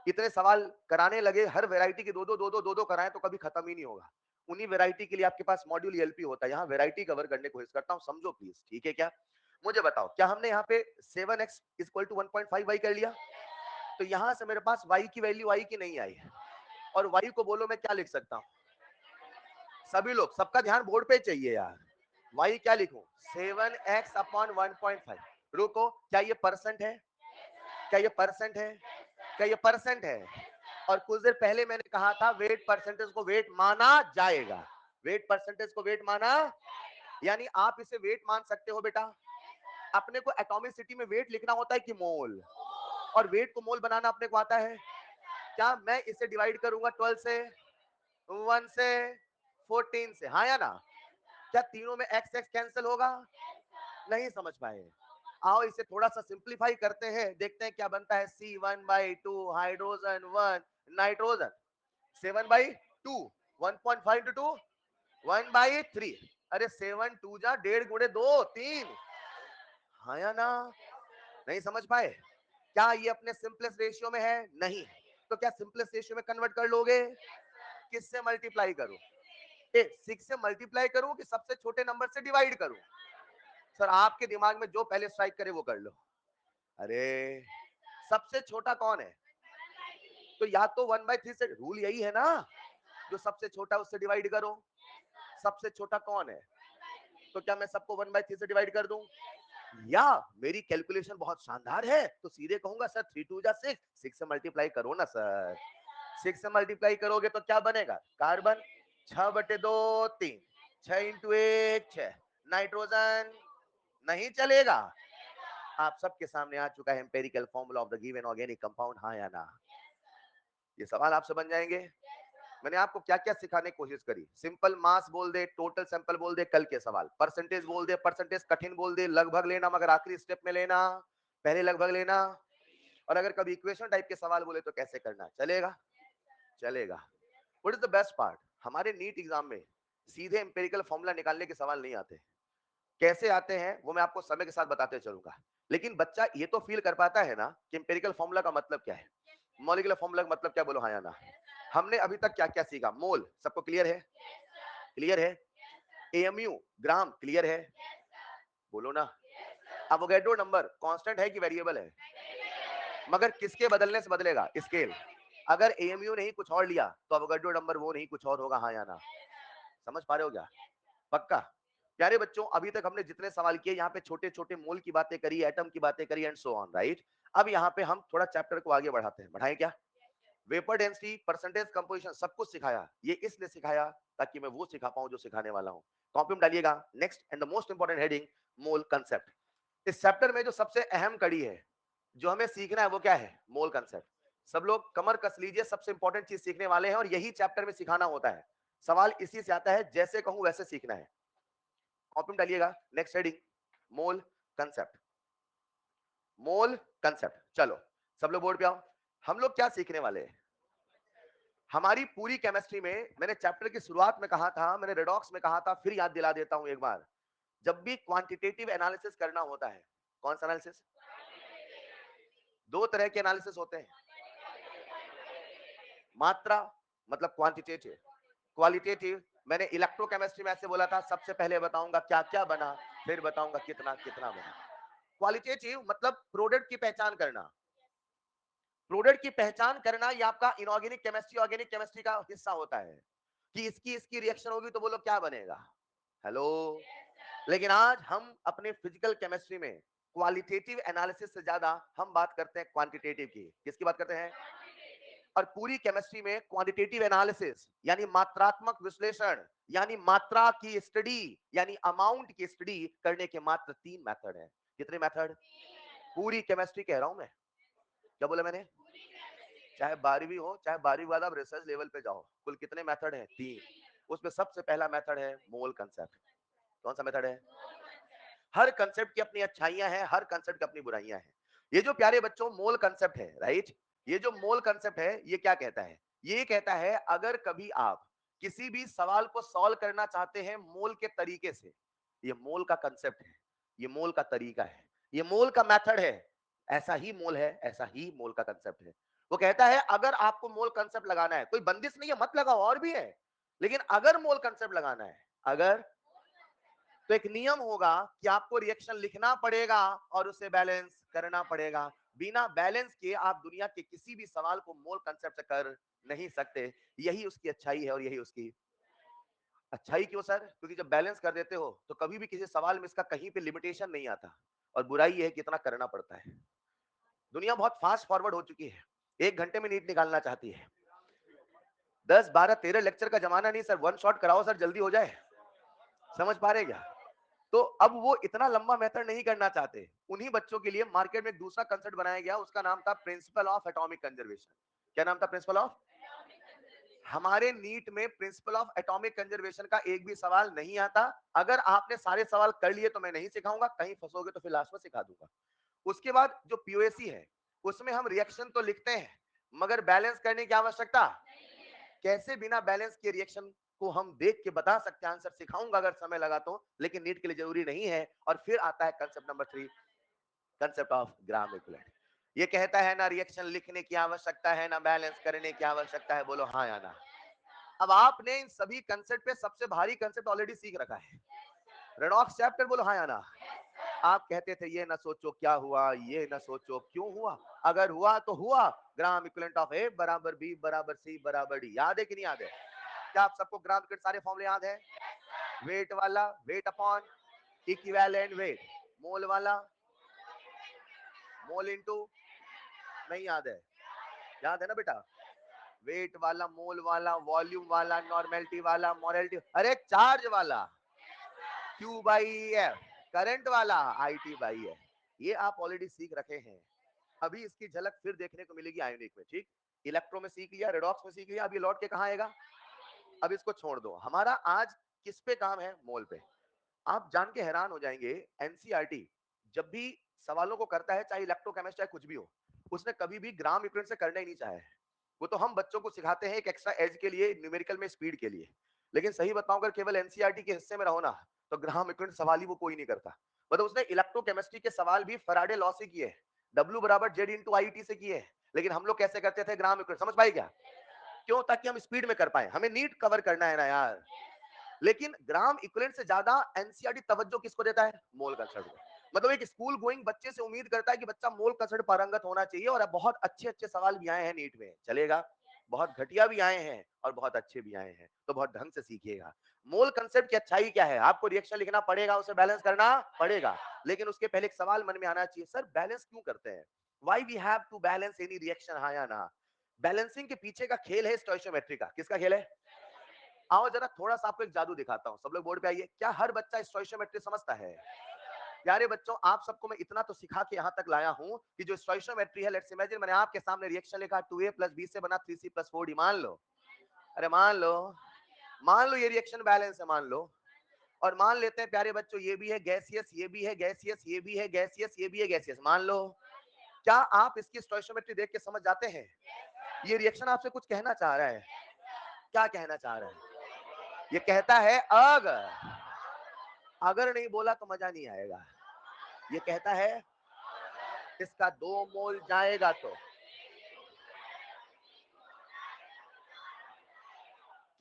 इतने सवाल कराने लगे, हर वैरायटी के दो दो कराएं तो कभी खत्म ही नहीं होगा। उन्हीं वैरायटी के लिए आपके पास मॉड्यूल एलपी होता है, यहाँ वैरायटी कवर करने की कोशिश करता हूँ, समझो प्लीज, ठीक है क्या? मुझे बताओ, क्या हमने यहाँ पे 7x इक्वल टू 1.5y कर लिया? तो यहां से मेरे पास y की वैल्यू आई कि नहीं आई? और y को बोलो मैं क्या लिख सकता हूँ? सभी लोग, सबका ध्यान बोर्ड पे चाहिए यार। y क्या लिखूं? 7x upon 1.5। रुको, क्या ये परसेंट है? क्या ये परसेंट है? क्या ये परसेंट है? और कुछ देर पहले मैंने कहा था वेट परसेंटेज को वेट माना जाएगा, वेट परसेंटेज को वेट माना, यानी आप इसे वेट मान सकते हो बेटा। अपने को एटॉमिसिटी में वेट लिखना होता है कि मोल, और वेट को मोल बनाना अपने को आता है क्या? मैं इसे डिवाइड करूंगा 12 से, 1 से, 14 से, हाँ या ना? क्या तीनों में एक्स एक्स कैंसिल होगा? नहीं समझ पाए? आओ इसे थोड़ा सा सिंप्लीफाई करते हैं, देखते हैं क्या बनता है। C1/2 hydrogen 1 nitrogen 7/2 1.5 to 1/3। अरे 7 2 जा 1.5 गुणे 2 3, हाँ या ना? नहीं समझ पाए? क्या ये अपने सिंपलेस्ट रेशियो में है? नहीं। तो क्या सिंपलेस्ट रेशियो में कन्वर्ट कर लोगे? किससे मल्टीप्लाई करूं? 6 से मल्टीप्लाई करूं कि सबसे छोटे नंबर से डिवाइड करूं? सर आपके दिमाग में जो पहले स्ट्राइक करे वो कर लो। अरे सबसे छोटा कौन है? तो या तो 1/3 से, रूल यही है ना, जो सबसे छोटा उससे डिवाइड करो। सबसे छोटा कौन है? तो क्या मैं सबको 1/3 से डिवाइड कर दूं? या मेरी कैलकुलेशन बहुत शानदार है तो सीधे कहूंगा सर 3 2 जा 6, 6 से मल्टीप्लाई करो ना सर। 6 से मल्टीप्लाई करोगे तो क्या बनेगा? Carbon 6/2 3, 6 into 1 6। नाइट्रोजन नहीं चलेगा। आप सबके सामने आ चुका है empirical formula of the given organic compound, हाँ या ना? ये सवाल आपसे बन जाएंगे। मैंने आपको क्या क्या सिखाने की कोशिश करी, सिंपल मास बोल दे, टोटल सैंपल बोल दे, कल के सवाल परसेंटेज बोल दे, परसेंटेज कठिन बोल दे, लगभग लेना मगर आखिरी स्टेप में लेना, पहले लगभग लेना। और अगर कभी इक्वेशन टाइप के सवाल बोले तो कैसे करना, चलेगा? चलेगा। What is the best part, हमारे नीट एग्जाम में सीधे एम्पेरिकल फॉर्मूला निकालने के सवाल नहीं आते। कैसे आते हैं वो मैं आपको समय के साथ बताते चलूंगा, लेकिन बच्चा ये तो फील कर पाता है ना कि एम्पेरिकल फॉर्मूला का मतलब क्या है, मॉलिक्यूलर फॉर्मूला का मतलब क्या, बोलो हाँ या ना? हमने अभी तक क्या क्या सीखा? मोल सबको क्लियर है? क्लियर है? एएमयू ग्राम क्लियर है? बोलो ना। अवोगाड्रो नंबर कांस्टेंट है कि वेरिएबल है? मगर किसके बदलने से बदलेगा? स्केल। अगर एएमयू नहीं कुछ और लिया तो अवोगाड्रो नंबर वो नहीं कुछ और होगा, हाँ या ना? समझ पा रहे हो क्या? पक्का? प्यारे बच्चों, अभी तक हमने जितने सवाल किए यहाँ पे छोटे छोटे मोल की बातें करी, एटम की बातें करी एंड सो ऑन, राइट? अब यहाँ पे हम थोड़ा चैप्टर को आगे बढ़ाते हैं, बढ़ाएं क्या? वेपर डेंसिटी, परसेंटेज, कंपोजिशन, सब कुछ सिखाया। ये इसलिए सिखाया ताकि मैं वो सिखा पाऊं जो सिखाने वाला हूं। कॉपी में डालिएगा next and the most important heading, mole concept. इस चैप्टर में जो सबसे अहम कड़ी है जो हमें सीखना है वो क्या है? मोल कंसेप्ट। सब लोग कमर कस लीजिए, सबसे इंपॉर्टेंट चीज सीखने वाले हैं और यही चैप्टर में सिखाना होता है। सवाल इसी से आता है, जैसे कहूं वैसे सीखना है। कॉपी में डालिएगा नेक्स्ट हेडिंग, मोल कंसेप्ट। मोल कंसेप्ट, चलो सब लोग बोर्ड पे आओ। हम लोग क्या सीखने वाले हैं? हमारी पूरी केमिस्ट्री में मैंने चैप्टर की शुरुआत में कहा था, मैंने रेडॉक्स में कहा था, फिर याद दिला देता हूं एक बार। जब भी क्वांटिटेटिव एनालिसिस करना होता है, कौन सा एनालिसिस? दो तरह के एनालिसिस होते हैं, मात्रा मतलब क्वांटिटेटिव, क्वालिटेटिव। मैंने इलेक्ट्रोकेमिस्ट्री में ऐसे बोला था, सबसे पहले बताऊंगा क्या क्या बना, फिर बताऊंगा कितना कितना बना। क्वालिटेटिव मतलब प्रोडक्ट की पहचान करना। प्रोडक्ट की पहचान करना ये आपका इनऑर्गेनिक केमिस्ट्री ऑर्गेनिक केमिस्ट्री का हिस्सा होता है, कि इसकी इसकी रिएक्शन होगी तो बोलो क्या बनेगा। हेलो। लेकिन आज हम अपने फिजिकल केमिस्ट्री में क्वालिटेटिव एनालिसिस से ज्यादा हम बात करते हैं क्वांटिटेटिव की। किसकी बात करते हैं? और पूरी केमिस्ट्री में क्वांटिटेटिव एनालिसिस यानी मात्रात्मक विश्लेषण यानी मात्रा की स्टडी यानी अमाउंट की स्टडी करने के मात्र 3 मेथड है। कितने मेथड? पूरी केमिस्ट्री कह रहा हूं मैं। क्या बोला मैंने? चाहे 12वीं हो चाहे 12वीं बाद आप रिसर्च लेवल पे जाओ, कुल कितने मेथड हैं? 3। उसमें सबसे पहला मेथड है मोल कंसेप्ट। कौन सा मेथड है? हर कंसेप्ट की अपनी अच्छाइयां हैं, हर कंसेप्ट की अपनी बुराइयां हैं। ये जो प्यारे बच्चों मोल कंसेप्ट है, राइट, ये जो मोल कंसेप्ट है ये क्या कहता है? ये कहता है अगर कभी आप किसी भी सवाल को सॉल्व करना चाहते हैं मोल के तरीके से, ये मोल का कंसेप्ट है, ये मोल का तरीका है, ये मोल का मेथड है। ऐसा ही मोल है, ऐसा ही मोल का कंसेप्ट है। वो कहता है अगर आपको मोल कंसेप्ट लगाना है, कोई बंदिश नहीं है, मत लगाओ, और भी है, लेकिन अगर मोल कंसेप्ट लगाना है, अगर, तो एक नियम होगा कि आपको रिएक्शन लिखना पड़ेगा और उसे बैलेंस करना पड़ेगा। बिना बैलेंस के आप दुनिया के किसी भी सवाल को मोल कंसेप्ट से कर नहीं सकते। यही उसकी अच्छाई है और यही उसकी अच्छाई। क्यों सर? क्योंकि जब बैलेंस कर देते हो तो कभी भी किसी सवाल में इसका कहीं पे लिमिटेशन नहीं आता। और बुराई यह है कि इतना करना पड़ता है। दुनिया बहुत फास्ट फॉरवर्ड हो चुकी है, 1 घंटे में नीट निकालना चाहती है। 10 12 13 लेक्चर का जमाना नहीं सर, वन शॉट कराओ सर, जल्दी हो जाए। समझ पा रहे क्या? तो अब वो इतना लंबा मेथड नहीं करना चाहते। उन्हीं बच्चों के लिए मार्केट में एक दूसरा कंसेप्ट बनाया गया, उसका नाम था प्रिंसिपल ऑफ एटॉमिक कंजर्वेशन। क्या नाम था? Principle of. हमारे नीट में प्रिंसिपल ऑफ एटॉमिक कंजर्वेशन का एक भी सवाल नहीं आता। अगर आपने सारे सवाल कर लिए तो मैं नहीं सिखाऊंगा, कहीं फंसोगे तो फिर लास्ट में सिखा दूंगा। उसके बाद जो पीओएसी है उसमें हम रिएक्शन तो लिखते हैं मगर बैलेंस करने की आवश्यकता कैसे बिना बैलेंस के रिएक्शन को हम देख के बता सकते हैं, आंसर सिखाऊंगा अगर समय लगा तो, लेकिन नीट के लिए जरूरी नहीं है। और फिर आता है concept number 3, concept of gram equivalent. ये कहता है ना रिएक्शन लिखने की आवश्यकता है ना बैलेंस करने की आवश्यकता है। बोलो हाँ या ना। अब आपने इन सभी कंसेप्ट पे सबसे भारी कंसेप्ट ऑलरेडी सीख रखा है, रेडॉक्स चैप्टर। बोलो हाँ या ना। आप कहते थे ये ना सोचो क्या हुआ, ये ना सोचो क्यों हुआ, अगर हुआ तो हुआ, ग्राम इक्विवेलेंट ऑफ ए बराबर बी बराबर सी बराबर डी। याद है कि नहीं याद है? क्या आप सबको ग्राम के सारे फॉर्मूले याद है? वेट वाला वेट अपॉन इक्विवेलेंट वेट, मोल वाला मोल इनटू, नहीं याद है? याद है ना बेटा? वेट वाला, मोल वाला, वॉल्यूम वाला, नॉर्मेलिटी वाला, मोरलिटी, अरे चार्ज वाला क्यू बाई एफ, करंट वाला आई टी बाई एफ। ये आप ऑलरेडी सीख रखे हैं। अभी इसकी झलक फिर देखने को मिलेगी आयोनिक में। ठीक, इलेक्ट्रो में सीख लिया, रेडॉक्स में सीख लिया, अब ये लौट के कहां आएगा? अब इसको छोड़ दो। हमारा आज किस पे काम है? मोल पे। आप जान के हैरान हो जाएंगे, एनसीईआरटी जब भी सवालों को करता है, चाहे इलेक्ट्रोकेमिस्ट्री चाहे कुछ भी हो, उसने कभी भी ग्राम यूनिट से करना ही नहीं चाहा है। वो तो हम बच्चों को सिखाते हैं एक एक्स्ट्रा एज के लिए, न्यूमेरिकल में स्पीड के लिए। लेकिन सही बताऊं, अगर केवल एनसीईआरटी के हिस्से में रहो ना, तो ग्राम यूनिट सवाल ही वो कोई नहीं करता। मतलब उसने इलेक्ट्रोकेमिस्ट्री के सवाल भी फैराडे लॉ से किए, W बराबर जेड इंटू आई टी से किए। लेकिन हम लोग कैसे करते थे? ग्राम यूनिट। समझ पाए क्या? क्यों? ताकि हम स्पीड में कर पाए। हमें नीट कवर करना है ना यार। लेकिन ग्राम इक्विवेलेंट से ज्यादा एनसीईआरटी तवज्जो किसको देता है? मोल कंसेप्ट को। मतलब एक स्कूल गोइंग बच्चे से उम्मीद करता है कि बच्चा मोल कंसेप्ट पारंगत होना चाहिए। और अब बहुत अच्छे अच्छे सवाल भी आए हैं नीट में, चलेगा। बहुत घटिया भी आए हैं और बहुत अच्छे भी आए हैं, तो बहुत ढंग से सीखिएगा। मोल कंसेप्ट की अच्छाई क्या है? आपको रिएक्शन लिखना पड़ेगा, उसे बैलेंस करना पड़ेगा, लेकिन उसके पहले एक सवाल मन में आना चाहिए, सर बैलेंस क्यों करते हैं? Why we have to balance any reaction, हाँ या ना? बैलेंसिंग के पीछे का खेल है स्टोइचियोमेट्री का। किसका खेल है? आओ जरा थोड़ा सा आपको एक जादू दिखाता हूं। सब लोग बोर्ड पे आइए। क्या हर बच्चा स्टोइचियोमेट्री समझता है? प्यारे बच्चों, आप सबको मैं इतना तो सिखा के यहां तक लाया हूं कि जो स्टोइचियोमेट्री है, लेट्स इमेजिन मैंने आपके सामने रिएक्शन लिखा 2a + b से बना 3c + 4d। मान लो, अरे मान लो ये रिएक्शन बैलेंस है, मान लो। और मान लेते हैं प्यारे बच्चों, ये भी है गैसियस, ये भी है गैसियस, ये भी है गैसियस, ये भी है गैसियस, मान लो। क्या आप इसकी स्टोइचियोमेट्री देख के समझ जाते हैं? ये रिएक्शन आपसे कुछ कहना चाह रहा है। क्या कहना चाह रहा है? ये कहता है अगर, अगर नहीं बोला तो मजा नहीं आएगा। ये कहता है इसका 2 मोल जाएगा तो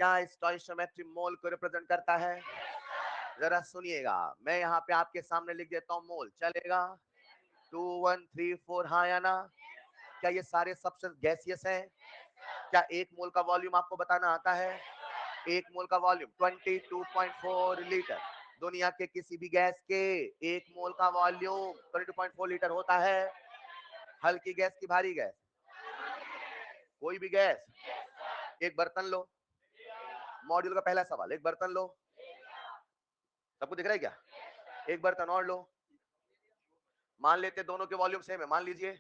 क्या स्टोइचियोमेट्री मोल को रिप्रेजेंट करता है? जरा सुनिएगा, मैं यहाँ पे आपके सामने लिख देता हूँ मोल, चलेगा? 2 1 3 4, हाँ या ना? क्या ये सारे सब्सटेंस गैसियस हैं? क्या 1 मोल का वॉल्यूम आपको बताना आता है? 1 मोल का वॉल्यूम 22.4 लीटर। दुनिया के किसी भी गैस के 1 मोल का वॉल्यूम 22.4 लीटर होता है। हल्की गैस की भारी गैस? कोई भी गैस, एक बर्तन लो, मॉड्यूल का पहला सवाल, एक बर्तन लो, सबको दिख रहा है क्या? एक बर्तन और लो, मान लेते दोनों के वॉल्यूम सेम है, मान लीजिए,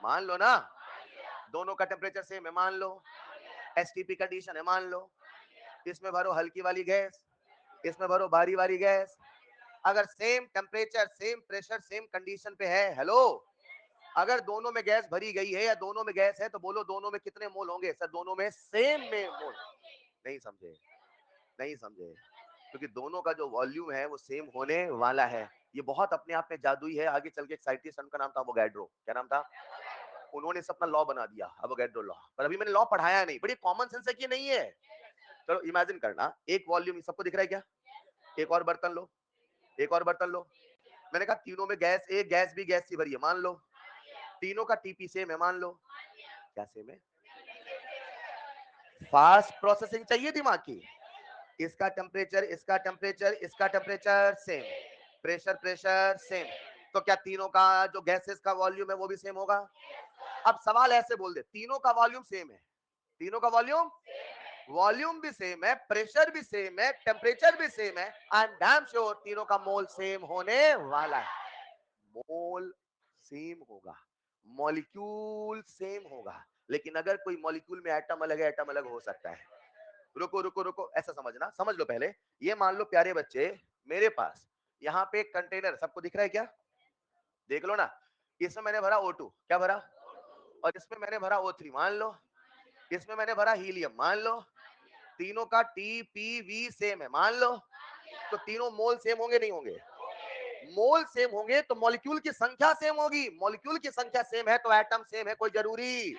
मान लो ना, दोनों का टेम्परेचर सेम है, मान लो, एसटीपी कंडीशन है, मान लो, इसमें भरो हल्की वाली गैस, इसमें भरो भारी वाली गैस। अगर same temperature, same pressure, same condition पे है, हेलो, अगर दोनों में गैस भरी गई है या दोनों में गैस है तो बोलो दोनों में कितने मोल होंगे? सर दोनों में सेम में मोल। नहीं समझे, नहीं समझे, क्योंकि दोनों का जो वॉल्यूम है वो सेम होने वाला है। ये बहुत अपने आप में जादुई है। आगे चल के एक साइंटिस्ट, उनका नाम था अवोगाड्रो, क्या नाम था? उन्होंने इस अपना लॉ बना दिया, अवोगाड्रो लॉ। पर अभी मैंने लॉ पढ़ाया नहीं, बड़ी कॉमन सेंस है कि नहीं है? चलो इमेजिन करना, एक वॉल्यूम, सबको दिख रहा है क्या? एक और बर्तन लो, एक और बर्तन लो, मैंने कहा तीनों में गैस, एक गैस भी गैस से भरी है, मान लो, तीनों का टीपी सेम है, मान लो, क्या सेम है? फास्ट प्रोसेसिंग चाहिए दिमाग की। इसका टेम्परेचर, इसका टेम्परेचर, इसका temperature same, pressure pressure same, तो क्या तीनों का जो गैसेस का वॉल्यूम है वो भी सेम होगा? अब सवाल ऐसे बोल दे, तीनों का वॉल्यूम सेम है, तीनों का वॉल्यूम, वॉल्यूम भी सेम है, प्रेशर भी सेम है, टेम्परेचर भी सेम है, आई एम डैम श्योर तीनों का मोल सेम होने वाला है। मोल सेम होगा, मॉलिक्यूल सेम होगा, लेकिन अगर कोई मॉलिक्यूल में एटम अलग है, एटम अलग हो सकता है। रुको रुको रुको, ऐसा समझना, समझ लो पहले। ये मान लो प्यारे बच्चे, मेरे पास यहाँ पे एक कंटेनर, सबको दिख रहा है क्या? देख लो ना, इसमें मैंने भरा O2, क्या भरा? और इसमें मैंने भरा O3, मान लो, इसमें मैंने भरा हीलियम, मान लो, तीनों का TPV सेम है, मान लो, तो तीनों मोल सेम होंगे नहीं होंगे? मोल सेम होंगे तो मॉलिक्यूल की संख्या सेम होगी, मॉलिक्यूल की संख्या सेम है तो एटम सेम है, कोई जरूरी?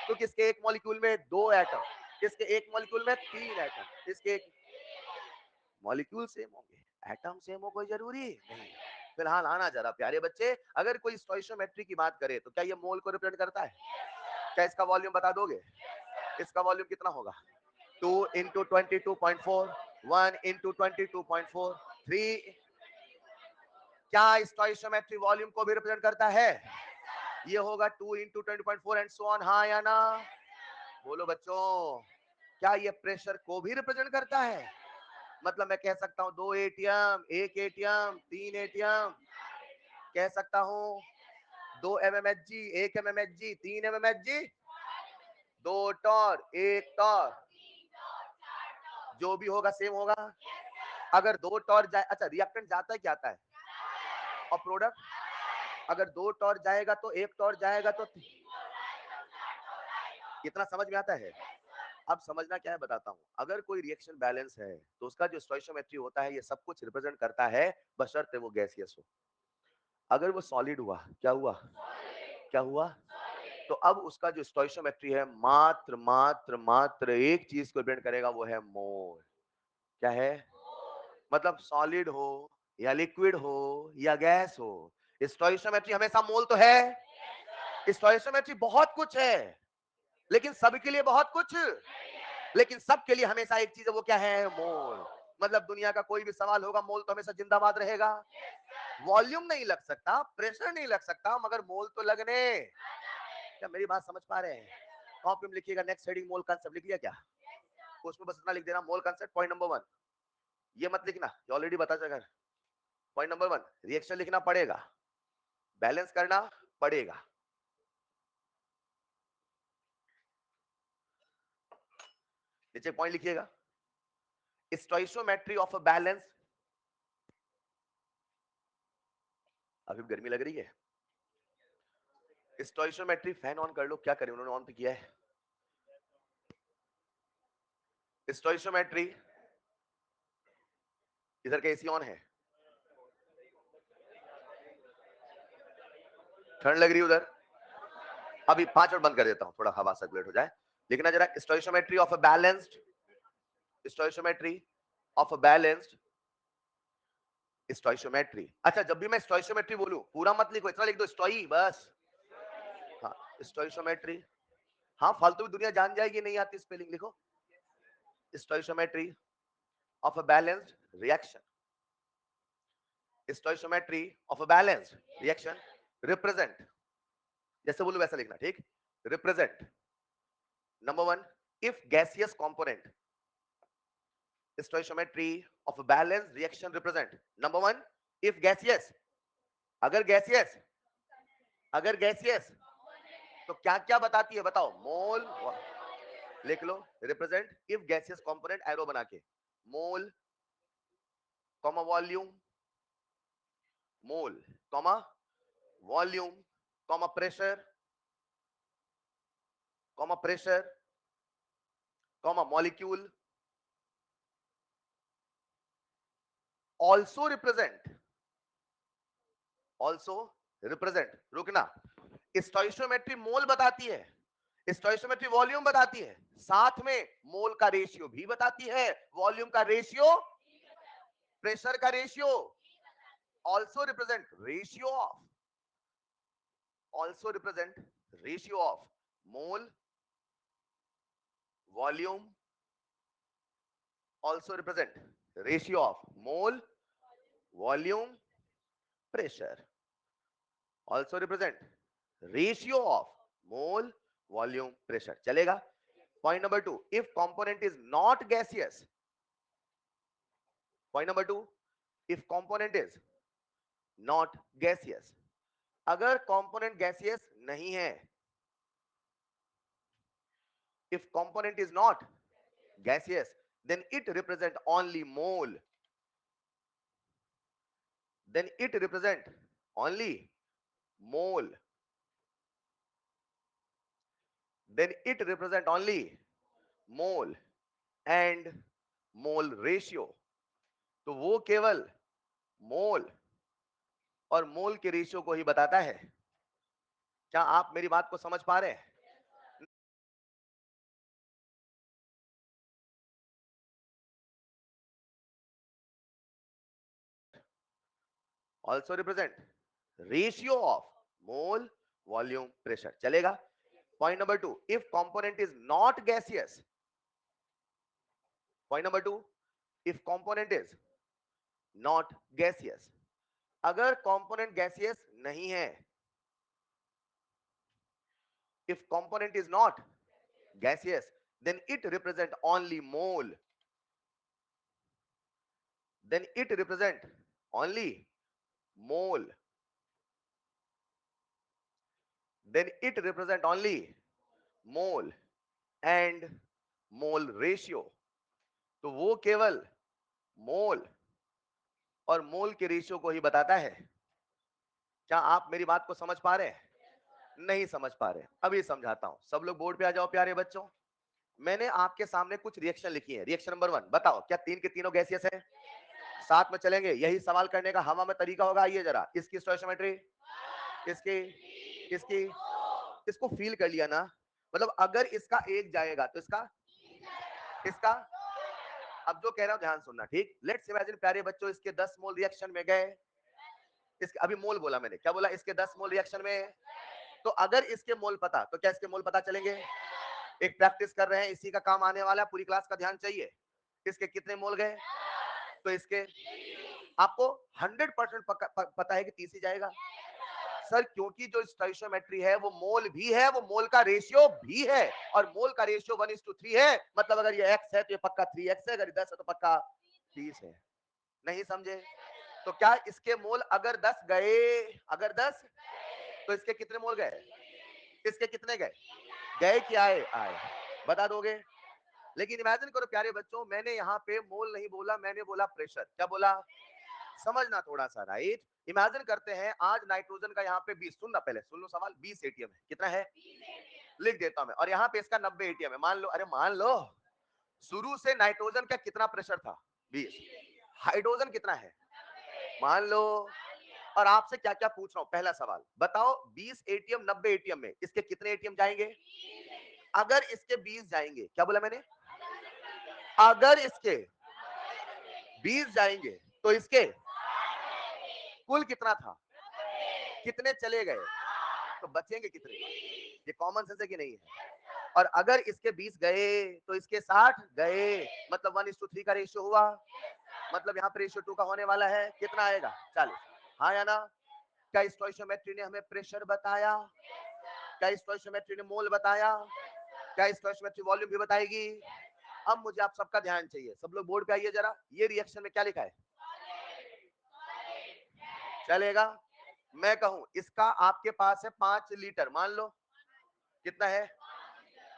तो किसके एक मॉलिक्यूल में 2 एटम, किसके एक मॉलिक्यूल में 3 एटम, किसके एक मॉलिक्यूल सेम होंगे, एटम सेम हो कोई जरूरी नहीं। फिलहाल आना जरा प्यारे बच्चे, अगर कोई स्टोइशियोमेट्री की बात करे तो क्या ये मोल को रिप्रेजेंट करता है? क्या इसका वॉल्यूम बता दोगे? इसका वॉल्यूम कितना होगा? 2 इंटू 22.4, 1 इंटू 22.4, 3। क्या स्टोइशियोमेट्री वॉल्यूम को भी रिप्रेजेंट करता है? ये होगा 2 इंटू 20.4 एंड सो ऑन, हाँ या ना? बोलो बच्चों, क्या ये प्रेशर को भी रिप्रेजेंट करता है? मतलब मैं कह सकता हूं 2 एटीएम, 1 एटीएम, 3 एटीएम, कह सकता हूं 2 MMHg, 1 MMHg, 3 MMHg, 2 Tor, 1 Tor, जो भी होगा सेम होगा। अगर 2 टॉर जाए, अच्छा रिएक्टेंट जाता है क्या आता है? और प्रोडक्ट, अगर 2 टॉर जाएगा तो 1 टॉर जाएगा, तो कितना समझ में आता है? अब समझना क्या है बताता हूं। अगर कोई रिएक्शन बैलेंस है तो उसका जो स्टोइशियोमेट्री होता है ये सब कुछ रिप्रेजेंट करता है, बशर्ते वो गैसियस हो। अगर वो सॉलिड हुआ, क्या हुआ? क्या हुआ? तो अब उसका जो स्टोइशियोमेट्री है मात्र मात्र मात्र एक चीज को रिप्रेजेंट करेगा, वो है मोल। क्या है? मतलब सॉलिड हो या लिक्विड हो या गैस हो, स्टोइशियोमेट्री हमेशा मोल तो है। स्टोइशियोमेट्री बहुत कुछ है, लेकिन सबके लिए बहुत कुछ, लेकिन सबके लिए हमेशा एक चीज है, वो क्या है? मोल। मतलब दुनिया का कोई भी सवाल होगा, मोल तो हमेशा जिंदाबाद रहेगा। वॉल्यूम नहीं लग सकता, प्रेशर नहीं लग सकता, मगर मोल तो लगने। क्या मेरी बात समझ पा रहे हैं? कॉपी में लिखिएगा, नेक्स्ट हेडिंग मोल कांसेप्ट, लिख लिया क्या? उसमें बस इतना लिख देना, मोल कांसेप्ट पॉइंट नंबर 1। ये मत लिखना, ये ऑलरेडी बता चुका है। पॉइंट नंबर 1, रिएक्शन लिखना पड़ेगा, बैलेंस करना पड़ेगा। नीचे पॉइंट लिखिएगा, स्टोइशियोमेट्री ऑफ अ बैलेंस। अभी गर्मी लग रही है, स्टोइशियोमेट्री, फैन ऑन कर लो, क्या करें, उन्होंने ऑन तो किया है। स्टोइशियोमेट्री, इधर का एसी ऑन है, ठंड लग रही है उधर। अभी 5 मिनट बंद कर देता हूं, थोड़ा हवा सर्कुलेट हो जाए। लिखना जरा, stoichiometry of a balanced, stoichiometry of a balanced stoichiometry. अच्छा, जब भी मैं स्टोइशियोमेट्री बोलूं पूरा मत लिखो, इतना लिख दो स्टोई बस। हाँ, स्टोइशियोमेट्री, हाँ फालतू की दुनिया जान जाएगी, नहीं आती स्पेलिंग लिखो। Stoichiometry of a balanced reaction, stoichiometry of a balanced reaction represent, जैसे बोलूं वैसा लिखना, ठीक? Represent Number one, if gaseous component stoichiometry of a balanced reaction represent. Number one, if gaseous, अगर gaseous, अगर gaseous तो क्या क्या बताती है बताओ? मोल, लिख लो, represent if gaseous component, arrow बना के, mole comma volume, mole comma volume comma pressure comma pressure comma molecule also represent, also represent, रुकना, स्टोइशियोमेट्री मोल बताती है, स्टोइशियोमेट्री वॉल्यूम बताती है, साथ में मोल का रेशियो भी बताती है, वॉल्यूम का रेशियो, प्रेशर का ratio, also represent ratio of, also represent ratio of mole volume, also represent ratio of mole volume pressure, also represent ratio of mole volume pressure. चलेगा? Point number two, if component is not gaseous, point number two, if component is not gaseous, अगर component gaseous नहीं है, if component is not gaseous then it represent only mole, then it represent only mole, then it represent only mole and mole ratio। तो वो केवल मोल और मोल के ratio को ही बताता है। क्या आप मेरी बात को समझ पा रहे हैं? Also represent ratio of mole volume pressure. चलेगा? Point number two, if component is not gaseous, point number two, if component is not gaseous, अगर कंपोनेंट गैसियस नहीं है, if component is not gaseous then it represent only mole, then it represent only mole, then it represent only mole and mole ratio। तो वो केवल मोल और मोल के ratio को ही बताता है। क्या आप मेरी बात को समझ पा रहे हैं? नहीं समझ पा रहे? अभी समझाता हूं। सब लोग बोर्ड पे आ जाओ प्यारे बच्चों। मैंने आपके सामने कुछ रिएक्शन लिखी है। रिएक्शन नंबर वन, बताओ क्या तीन के तीनों गैसियस है? साथ में चलेंगे, यही सवाल करने का हवा में तरीका होगा। आइए जरा, इसकी स्टोइशियोमेट्री, इसकी, इसकी, इसको फील कर लिया ना? मतलब अगर इसका एक जाएगा तो इसका, इसका, अब जो कह रहा हूं ध्यान सुनना, ठीक? लेट्स इमेजिन प्यारे बच्चों, इसके 10 मोल रिएक्शन में गए, इसके, अभी मोल बोला मैंने, क्या बोला? इसके 10 मोल रिएक्शन में। तो अगर इसके मोल पता, तो क्या इसके मोल पता चलेंगे? एक प्रैक्टिस कर रहे हैं, इसी का काम आने वाला है, पूरी क्लास का ध्यान चाहिए। इसके कितने मोल गए? तो इसके, आपको 100% पता है कि 30 ही जाएगा सर, क्योंकि जो स्टोइशियोमेट्री है वो मोल भी है, वो मोल का रेशियो भी है, और मोल का रेशियो 1:3 है। मतलब अगर ये x है तो ये पक्का 3x है, अगर 10 है तो पक्का 30 है। नहीं समझे? तो क्या इसके मोल अगर 10 गए, अगर 10, तो इसके कितने मोल गए? इसके कितने गए? गए कि आए? आए। बता दोगे? लेकिन इमेजिन करो प्यारे बच्चों, मैंने यहाँ पे मोल नहीं बोला, मैंने बोला प्रेशर। क्या बोला? समझना थोड़ा सा, राइट? इमेजिन करते हैं आज नाइट्रोजन का यहाँ पे 20, सुनना पहले, सुन लो सवाल, 20 एटीएम है। कितना है? लिख देता हूं मैं, और यहाँ पे इसका 90 एटीएम है। मान लो, अरे मान लो, शुरू से नाइट्रोजन का कितना प्रेशर था? 20। हाइड्रोजन कितना है? मान लो। और आपसे क्या क्या पूछ रहा हूं, पहला सवाल बताओ, 20 एटीएम 90 एटीएम में इसके कितने एटीएम जाएंगे? अगर इसके 20 जाएंगे, क्या बोला मैंने? अगर इसके 20 जाएंगे तो इसके कुल कितना था? कितने चले गए? तो बचेंगे कितने? ये कॉमन सेंस है कि नहीं है? और अगर इसके 20 गए तो इसके 60 गए, मतलब 1:3 का रेशियो हुआ। मतलब यहाँ पे रेशियो 2 का होने वाला है। कितना आएगा? 40। हाँ या ना? क्या स्टोइशियोमेट्री ने हमें प्रेशर बताया? क्या स्टोइशियोमेट्री ने मोल बताया? क्या इस क्वेश्चन में अच्छी वॉल्यूम भी बताएगी? अब मुझे आप सबका ध्यान चाहिए, सब लोग बोर्ड पे आइए जरा। ये रिएक्शन में क्या लिखा है? चलेगा? मैं कहूं इसका आपके पास है 5 लीटर, मान लो कितना है?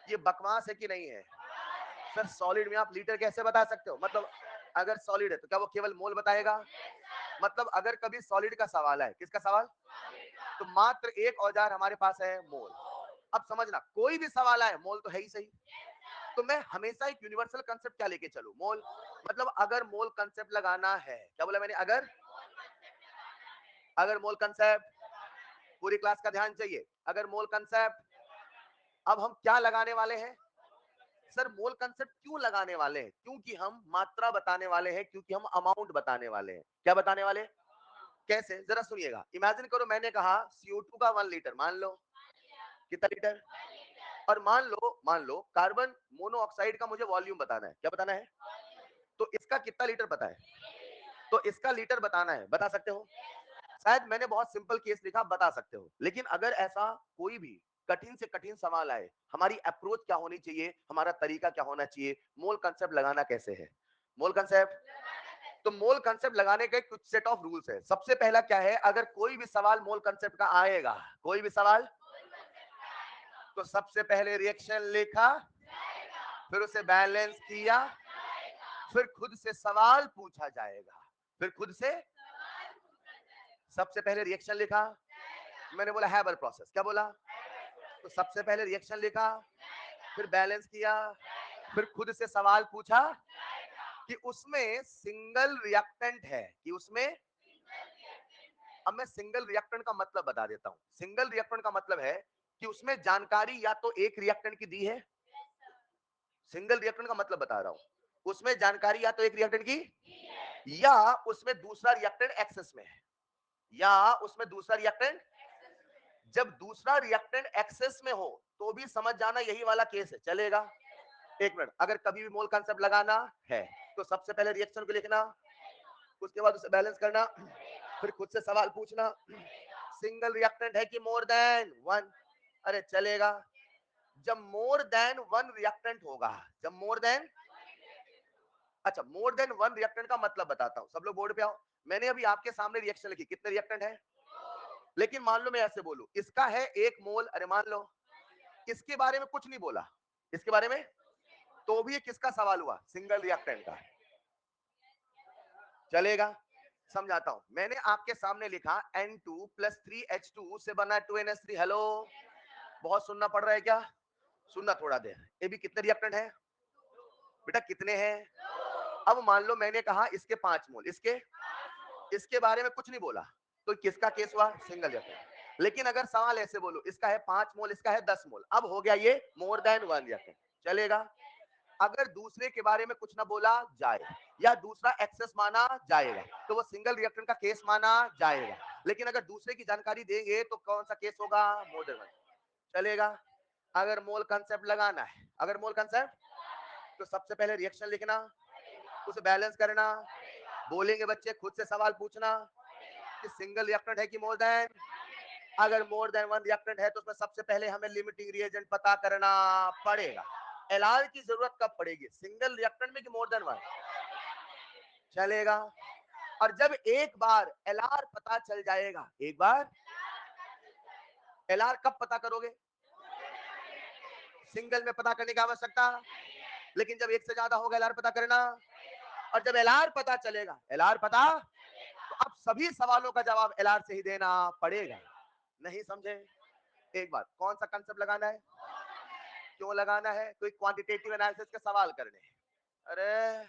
ये बकवास है कि नहीं है? सर सॉलिड में आप लीटर कैसे बता सकते हो? मतलब अगर सॉलिड है तो क्या वो केवल मोल बताएगा? मतलब अगर कभी सॉलिड का सवाल है, किसका सवाल, तो मात्र एक औजार हमारे पास है, मोल। अब समझना, कोई भी सवाल आए मोल तो है ही सही, तो मैं हमेशा एक यूनिवर्सल कंसेप्ट क्या लेके चलूं, मोल। मतलब अगर मोल कंसेप्ट लगाना है, क्या बोला मैंने, अगर मोल कंसेप्ट, पूरी क्लास का ध्यान चाहिए, अगर मोल कंसेप्ट, अब हम क्या लगाने वाले हैं? सर मोल कंसेप्ट क्यों लगाने वाले हैं? क्योंकि हम मात्रा बताने वाले हैं, क्योंकि हम अमाउंट बताने वाले हैं। क्या बताने वाले? कैसे, जरा सुनिएगा। इमेजिन करो मैंने कहा CO2 का 1 लीटर, मान लो कितना लीटर, और मान लो कार्बन मोनोऑक्साइड का मुझे वॉल्यूम बताना है। क्या बताना है? तो इसका कितना लीटर पता है? तो इसका लीटर बताना है, बता सकते हो? शायद मैंने बहुत सिंपल केस लिखा, बता सकते हो। लेकिन अगर ऐसा कोई भी कठिन से कठिन सवाल आए, हमारी अप्रोच क्या होनी चाहिए, हमारा तरीका क्या होना चाहिए, मोल कंसेप्ट लगाना कैसे है? मोल कंसेप्ट, तो मोल कंसेप्ट लगाने के कुछ सेट ऑफ रूल्स है। सबसे पहला क्या है, अगर कोई भी सवाल मोल कंसेप्ट का आएगा, कोई भी सवाल, तो सबसे पहले रिएक्शन लिखा, फिर उसे बैलेंस किया, फिर खुद से सवाल पूछा जाएगा, फिर खुद से, सबसे पहले रिएक्शन लिखा, मैंने बोला हैबर प्रोसेस, क्या बोला, तो सबसे पहले रिएक्शन लिखा, फिर बैलेंस किया, फिर खुद से सवाल पूछा कि उसमें सिंगल रिएक्टेंट है, कि उसमें, अब मैं सिंगल रिएक्टेंट का मतलब बता देता हूं। सिंगल रिएक्टेंट का मतलब है कि उसमें जानकारी या तो एक रिएक्टेंट की दी है, सिंगल रिएक्टेंट का मतलब बता रहा हूं, उसमें जानकारी या तो एक रिएक्टेंट की, या उसमें दूसरा रिएक्टेंट एक्सेस में है, या उसमें दूसरा रिएक्टेंट, जब दूसरा रिएक्टेंट एक्सेस में हो तो भी समझ जाना यही वाला केस है, चलेगा? एक मिनट, अगर कभी भी मोल कंसेप्ट लगाना है तो सबसे पहले रिएक्शन को लिखना, उसके बाद उसे बैलेंस करना, फिर खुद से सवाल पूछना, सिंगल रिएक्टेंट है कि मोर देन वन, अरे चलेगा। जब मोर देन वन रिएक्टेंट होगा, जब मोर देन, अच्छा मोर देन वन रिएक्टेंट का मतलब बताता हूं, सब लोग बोर्ड पे आओ। मैंने अभी आपके सामने रिएक्शन लिखी, कितने रिएक्टेंट है, लेकिन मान लो मैं ऐसे बोलूं इसका है 1 मोल, अरे मान लो इसके बारे में कुछ नहीं बोला, इसके बारे में, तो भी ये किसका सवाल हुआ, सिंगल रिएक्टेंट का, चलेगा? समझाता हूं, मैंने आपके सामने लिखा N2 + 3H2 से बना 2NH3, हेलो, बहुत सुनना पड़ रहा है क्या? सुनना थोड़ा देर। ये भी कितने रिएक्टेंट है बेटा, कितने हैं? अब मान लो मैंने कहा इसके 5 मोल, इसके बारे में कुछ नहीं बोला, तो किसका केस हुआ, सिंगल रिएक्टेंट। लेकिन अगर सवाल ऐसे बोलो इसका है 5 मोल, इसका है 10 मोल, अब हो गया ये मोर देन वन रिएक्टेंट, चलेगा? अगर दूसरे के बारे में कुछ ना बोला जाए या दूसरा एक्सेस माना जाएगा तो वो सिंगल रिएक्टेंट का केस माना जाएगा। लेकिन अगर दूसरे की जानकारी देंगे तो कौन सा केस होगा, मोर देन वन, चलेगा? अगर मोल कंसेप्ट लगाना है, अगर मोल कंसेप्ट, तो सबसे पहले रिएक्शन लिखना, उसे बैलेंस करना, बोलेंगे बच्चे खुद से सवाल पूछना कि सिंगल रिएक्टेंट है कि मोर देन, अगर मोर देन वन रिएक्टेंट है तो उसमें सबसे पहले हमें लिमिटिंग रिएजेंट पता करना पड़ेगा। एलआर की जरूरत कब पड़ेगी, सिंगल रिएक्टेंट में कि मोर देन वन, चलेगा? और जब एक बार एलआर पता चल जाएगा, एक बार एलआर कब पता करोगे, सिंगल में पता करने की आवश्यकता, लेकिन जब एक से ज्यादा होगा एलआर पता करना, और जब एलआर पता चलेगा, एलआर पता, तो अब सभी सवालों का जवाब एलआर से ही देना पड़ेगा। नहीं समझे? एक बात, कौन सा कंसेप्ट लगाना है, क्यों लगाना है, कोई क्वांटिटेटिव एनालिसिस के सवाल करने हैं, अरे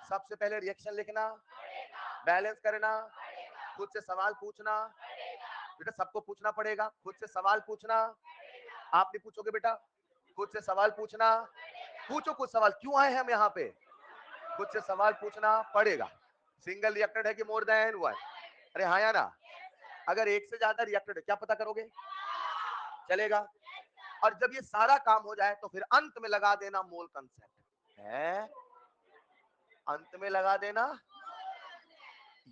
सबसे पहले रिएक्शन लिखना, बैलेंस करना, खुद से सवाल पूछना, बेटा सबको पूछना पड़ेगा, खुद से सवाल पूछना, आप भी पूछोगे बेटा, खुद से सवाल पूछना, पूछो कुछ सवाल, क्यों आए हैं हम यहाँ पे, खुद से सवाल पूछना पड़ेगा। सिंगल रिएक्टेंट है कि मोर देन वन, अरे हाँ या ना? अगर एक से ज्यादा रिएक्टेंट है क्या पता करोगे, चलेगा? और जब ये सारा काम हो जाए तो फिर अंत में लगा देना मोल कंसेप्ट है, अंत में लगा देना।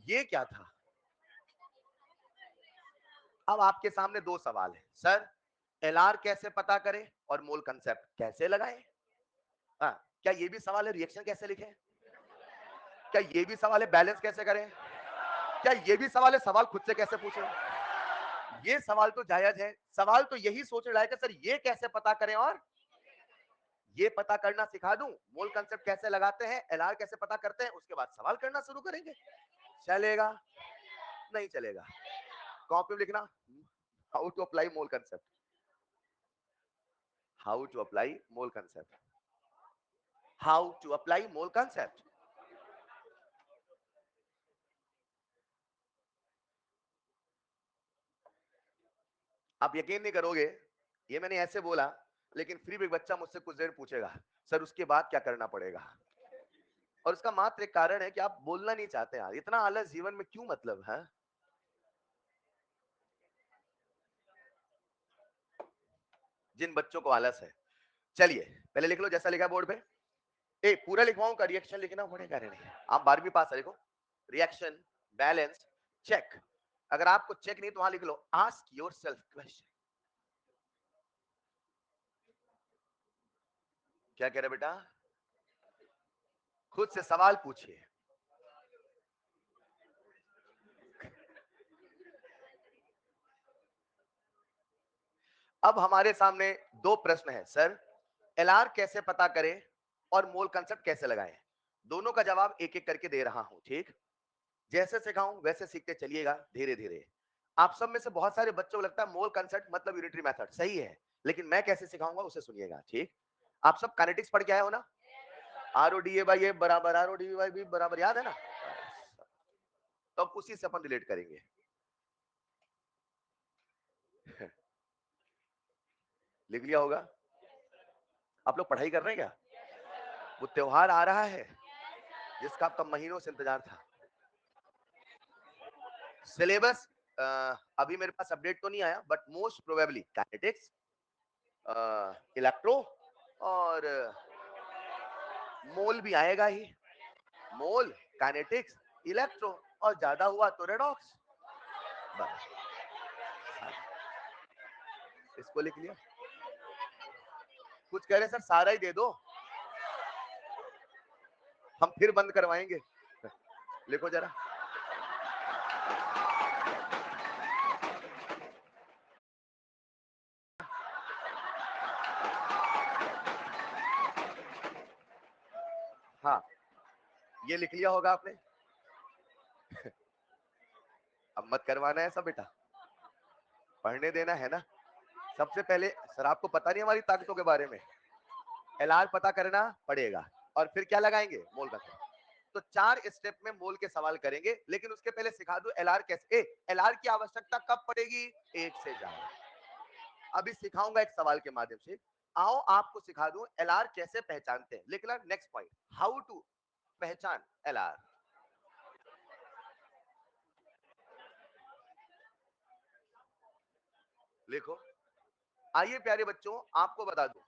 ये क्या था? अब आपके सामने 2 सवाल है, सर एलआर कैसे पता करें और मोल कंसेप्ट कैसे लगाएं? हाँ, क्या ये भी सवाल है रिएक्शन कैसे लिखें? क्या ये भी सवाल है बैलेंस कैसे करें? क्या ये भी सवाल है सवाल खुद से कैसे पूछें? ये सवाल तो जायज है। सवाल तो यही सोच रहा है कि सर ये कैसे पता करें और ये पता करना सिखा दूं, मोल कंसेप्ट कैसे लगाते हैं, एलआर कैसे पता करते हैं, उसके बाद सवाल करना शुरू करेंगे। चलेगा? नहीं चलेगा। कॉपी में लिखना how to apply mole concept, how to apply mole concept, how to apply mole concept. आप यकीन नहीं करोगे, ये मैंने ऐसे बोला, लेकिन फिर भी बच्चा मुझसे कुछ देर पूछेगा सर उसके बाद क्या करना पड़ेगा। और उसका मात्र एक कारण है कि आप बोलना नहीं चाहते यार, इतना आलस जीवन में क्यों मतलब है? जिन बच्चों को आलस है, चलिए पहले लिख लो जैसा लिखा बोर्ड पे। ए पूरा लिखवाऊं का रिएक्शन लिखना पड़ेगा? नहीं, आप 12वीं पास है, लिखो रिएक्शन बैलेंस चेक। अगर आपको चेक नहीं तो वहां लिख लो आस्क योर सेल्फ क्वेश्चन। क्या कह रहे बेटा? खुद से सवाल पूछिए। अब हमारे सामने दो प्रश्न है सर, एलआर कैसे पता करें और मोल कंसेप्ट कैसे लगाएं? दोनों का जवाब एक एक करके दे रहा हूं, ठीक? जैसे सिखाऊं वैसे सीखते चलिएगा धीरे धीरे। आप सब में से बहुत सारे बच्चों को लगता है मोल कंसेप्ट मतलब यूनिटरी मेथड, सही है, लेकिन मैं कैसे सिखाऊंगा उसे सुनिएगा, ठीक? आप सब काइनेटिक्स पढ़ के आए हो ना? R O D A by A बराबर R O D by B बराबर, याद है ना? तो अब उसी से अपन रिलेट करेंगे। लिख लिया होगा? आप लोग पढ़ाई कर रहे हैं क्या? वो त्योहार आ रहा है जिसका आपका महीनों से इंतजार था। सिलेबस अभी मेरे पास अपडेट तो नहीं आया, but most probably kinetics, electro और मोल भी आएगा ही। मोल, काइनेटिक्स, इलेक्ट्रो और ज्यादा हुआ तो रेडॉक्स। बस इसको लिख लिया। कुछ कह रहे सर सारा ही दे दो, हम फिर बंद करवाएंगे। लिखो जरा। हाँ, ये लिख लिया होगा आपने। अब मत करवाना है सब बेटा, पढ़ने देना है ना। सबसे पहले सर आपको पता नहीं हमारी ताकतों के बारे में, एलआर पता करना पड़ेगा और फिर क्या लगाएंगे, मोल का। तो 4 स्टेप में मोल के सवाल करेंगे, लेकिन उसके पहले सिखा दूं एलआर कैसे। एलआर की आवश्यकता कब पड़ेगी? एक से ज्यादा। अभी सिखाऊंगा एक सवाल के माध्यम से। आओ आपको सिखा दूं एलआर कैसे पहचानते हैं। लिखना नेक्स्ट पॉइंट, हाउ टू पहचान एलआर। लिखो। आइए प्यारे बच्चों आपको बता दूं